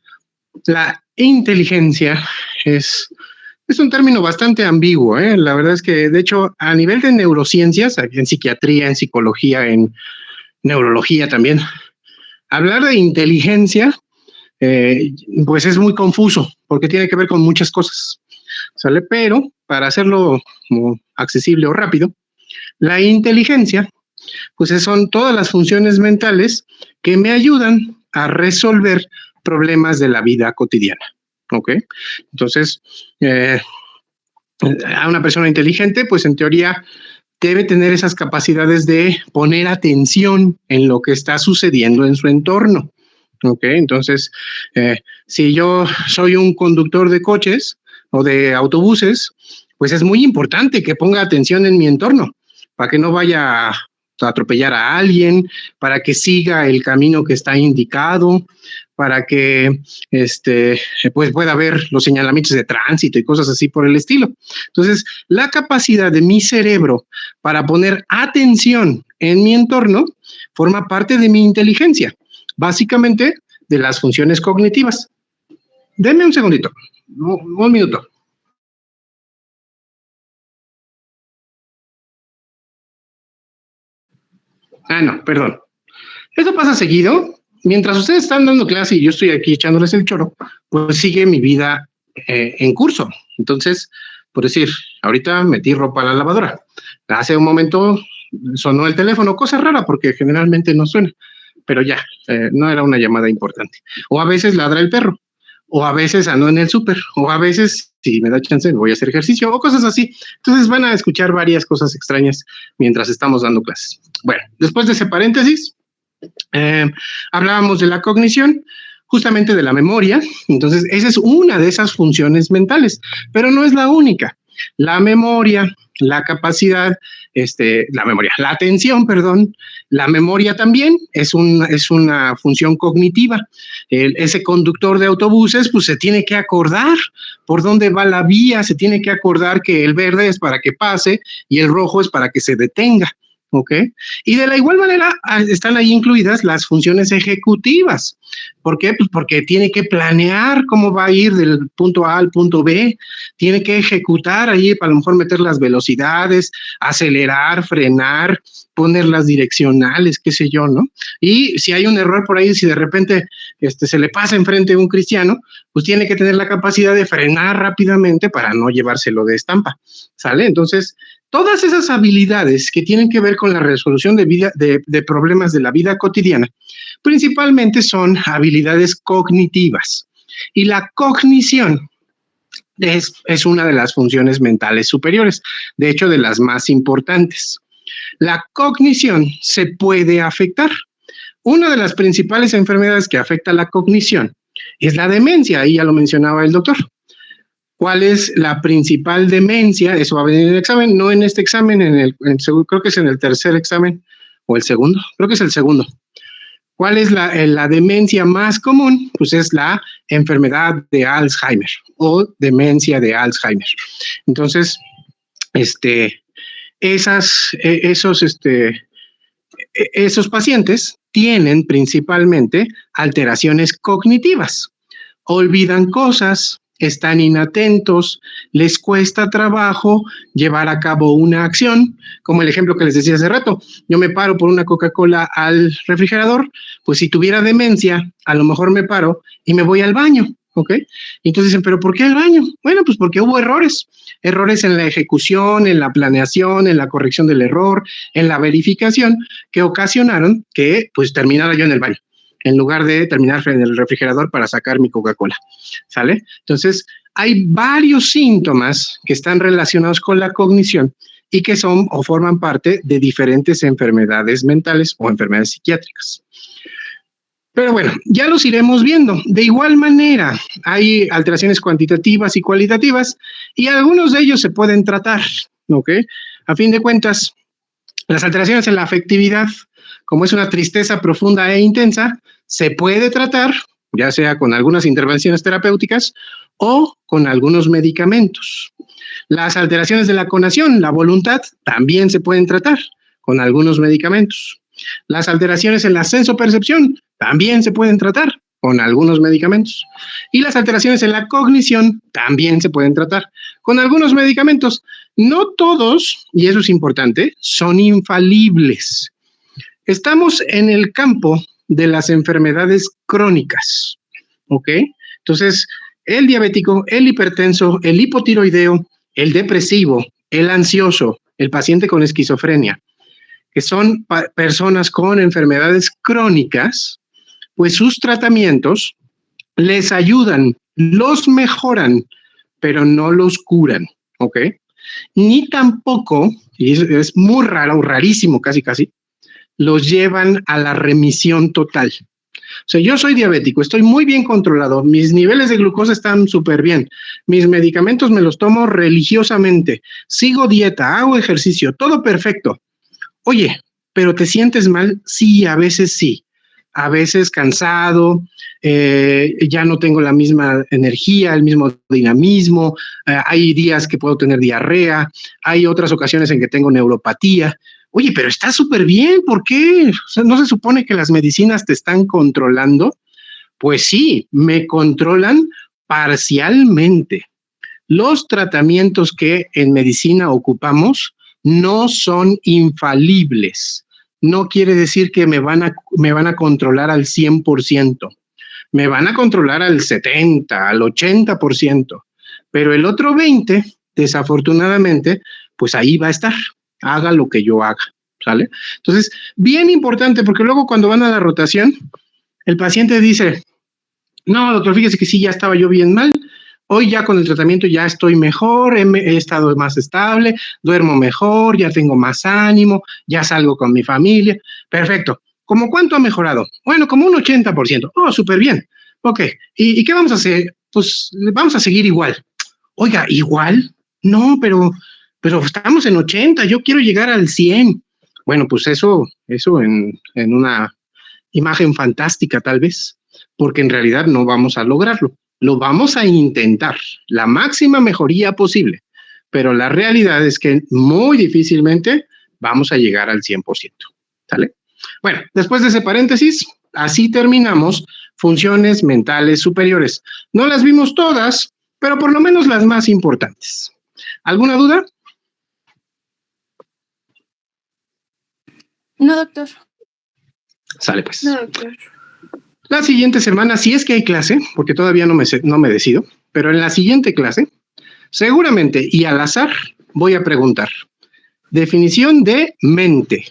la inteligencia es un término bastante ambiguo, ¿eh? La verdad es que, de hecho, a nivel de neurociencias, en psiquiatría, en psicología, en neurología también, hablar de inteligencia, pues es muy confuso, porque tiene que ver con muchas cosas, ¿sale? Pero, para hacerlo como accesible o rápido, la inteligencia, pues son todas las funciones mentales que me ayudan a resolver problemas de la vida cotidiana, ¿ok? Entonces, a una persona inteligente, pues en teoría debe tener esas capacidades de poner atención en lo que está sucediendo en su entorno. Ok, entonces, si yo soy un conductor de coches o de autobuses, pues es muy importante que ponga atención en mi entorno para que no vaya a atropellar a alguien, para que siga el camino que está indicado, para que pues pueda ver los señalamientos de tránsito y cosas así por el estilo. Entonces, la capacidad de mi cerebro para poner atención en mi entorno forma parte de mi inteligencia, básicamente de las funciones cognitivas. Denme un segundito, un minuto. No, perdón. Eso pasa seguido. Mientras ustedes están dando clase y yo estoy aquí echándoles el choro, pues sigue mi vida en curso. Entonces, por decir, ahorita metí ropa a la lavadora. Hace un momento sonó el teléfono, cosa rara porque generalmente no suena, pero ya, no era una llamada importante. O a veces ladra el perro, o a veces ando en el súper, o a veces, si me da chance, voy a hacer ejercicio, o cosas así. Entonces van a escuchar varias cosas extrañas mientras estamos dando clases. Bueno, después de ese paréntesis, hablábamos de la cognición, justamente de la memoria. Entonces, esa es una de esas funciones mentales, pero no es la única. La memoria, la capacidad, la atención, perdón, la memoria también es una función cognitiva. Ese conductor de autobuses, pues se tiene que acordar por dónde va la vía, se tiene que acordar que el verde es para que pase y el rojo es para que se detenga. ¿Ok? Y de la igual manera están ahí incluidas las funciones ejecutivas. ¿Por qué? Pues porque tiene que planear cómo va a ir del punto A al punto B, tiene que ejecutar ahí para a lo mejor meter las velocidades, acelerar, frenar, poner las direccionales, qué sé yo, ¿no? Y si hay un error por ahí, si de repente se le pasa enfrente a un cristiano, pues tiene que tener la capacidad de frenar rápidamente para no llevárselo de estampa, ¿sale? Entonces, todas esas habilidades que tienen que ver con la resolución de problemas de la vida cotidiana, principalmente son habilidades cognitivas. Y la cognición es una de las funciones mentales superiores, de hecho, de las más importantes. La cognición se puede afectar. una de las principales enfermedades que afecta la cognición es la demencia, ahí ya lo mencionaba el doctor. ¿Cuál es la principal demencia? Eso va a venir en el examen, no en este examen, creo que es en el tercer examen o el segundo, creo que es el segundo. ¿Cuál es la demencia más común? Pues es la enfermedad de Alzheimer o demencia de Alzheimer. Entonces, esos pacientes tienen principalmente alteraciones cognitivas. Olvidan cosas, están inatentos, les cuesta trabajo llevar a cabo una acción, como el ejemplo que les decía hace rato. Yo me paro por una Coca-Cola al refrigerador, pues si tuviera demencia, a lo mejor me paro y me voy al baño, ¿ok? Entonces dicen, ¿pero por qué al baño? Bueno, pues porque hubo errores en la ejecución, en la planeación, en la corrección del error, en la verificación, que ocasionaron que pues terminara yo en el baño, en lugar de terminar en el refrigerador para sacar mi Coca-Cola, ¿sale? Entonces, hay varios síntomas que están relacionados con la cognición y que son o forman parte de diferentes enfermedades mentales o enfermedades psiquiátricas. Pero bueno, ya los iremos viendo. De igual manera, hay alteraciones cuantitativas y cualitativas y algunos de ellos se pueden tratar, ¿ok? A fin de cuentas, las alteraciones en la afectividad, como es una tristeza profunda e intensa, se puede tratar, ya sea con algunas intervenciones terapéuticas o con algunos medicamentos. Las alteraciones de la conación, la voluntad, también se pueden tratar con algunos medicamentos. Las alteraciones en la sensopercepción también se pueden tratar con algunos medicamentos. Y las alteraciones en la cognición también se pueden tratar con algunos medicamentos. No todos, y eso es importante, son infalibles. Estamos en el campo de las enfermedades crónicas, ¿ok? Entonces, el diabético, el hipertenso, el hipotiroideo, el depresivo, el ansioso, el paciente con esquizofrenia, que son personas con enfermedades crónicas, pues sus tratamientos les ayudan, los mejoran, pero no los curan, ¿ok? Ni tampoco, y es muy raro, rarísimo casi, los llevan a la remisión total. O sea, yo soy diabético, estoy muy bien controlado, mis niveles de glucosa están súper bien, mis medicamentos me los tomo religiosamente, sigo dieta, hago ejercicio, todo perfecto. Oye, ¿pero te sientes mal? Sí, a veces cansado, ya no tengo la misma energía, el mismo dinamismo, hay días que puedo tener diarrea, hay otras ocasiones en que tengo neuropatía. Oye, pero está súper bien, ¿por qué? O sea, ¿no se supone que las medicinas te están controlando? Pues sí, me controlan parcialmente. Los tratamientos que en medicina ocupamos no son infalibles. No quiere decir que me van a controlar al 100%. Me van a controlar al 70, al 80%. Pero el otro 20, desafortunadamente, pues ahí va a estar. Haga lo que yo haga, ¿sale? Entonces, bien importante, porque luego cuando van a la rotación, el paciente dice, no, doctor, fíjese que sí, ya estaba yo bien mal. Hoy ya con el tratamiento ya estoy mejor, he estado más estable, duermo mejor, ya tengo más ánimo, ya salgo con mi familia. Perfecto. ¿Cómo cuánto ha mejorado? Bueno, como un 80%. Oh, súper bien. Ok. ¿Y qué vamos a hacer? Pues vamos a seguir igual. Oiga, ¿igual? No, pero estamos en 80, yo quiero llegar al 100. Bueno, pues eso en una imagen fantástica tal vez, porque en realidad no vamos a lograrlo. Lo vamos a intentar, la máxima mejoría posible, pero la realidad es que muy difícilmente vamos a llegar al 100%, ¿sale? Bueno, después de ese paréntesis, así terminamos funciones mentales superiores. No las vimos todas, pero por lo menos las más importantes. ¿Alguna duda? No, doctor. Sale pues. No, doctor. La siguiente semana, si es que hay clase, porque todavía no me decido, pero en la siguiente clase, seguramente y al azar, voy a preguntar. Definición de mente.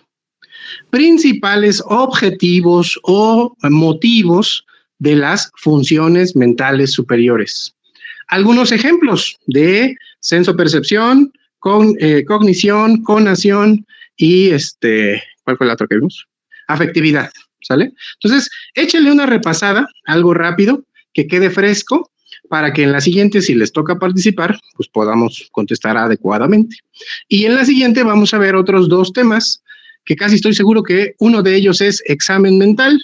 Principales objetivos o motivos de las funciones mentales superiores. Algunos ejemplos de sensopercepción, cognición, conación y ¿cuál fue la otra que vimos? Afectividad. ¿sale? Entonces, échenle una repasada, algo rápido, que quede fresco, para que en la siguiente, si les toca participar, pues podamos contestar adecuadamente. Y en la siguiente vamos a ver otros 2 temas, que casi estoy seguro que uno de ellos es examen mental,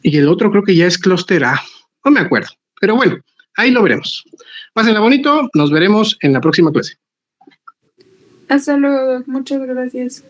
y el otro creo que ya es clúster A, no me acuerdo, pero bueno, ahí lo veremos. Pásenla bonito, nos veremos en la próxima clase. Hasta luego, Doc. Muchas gracias.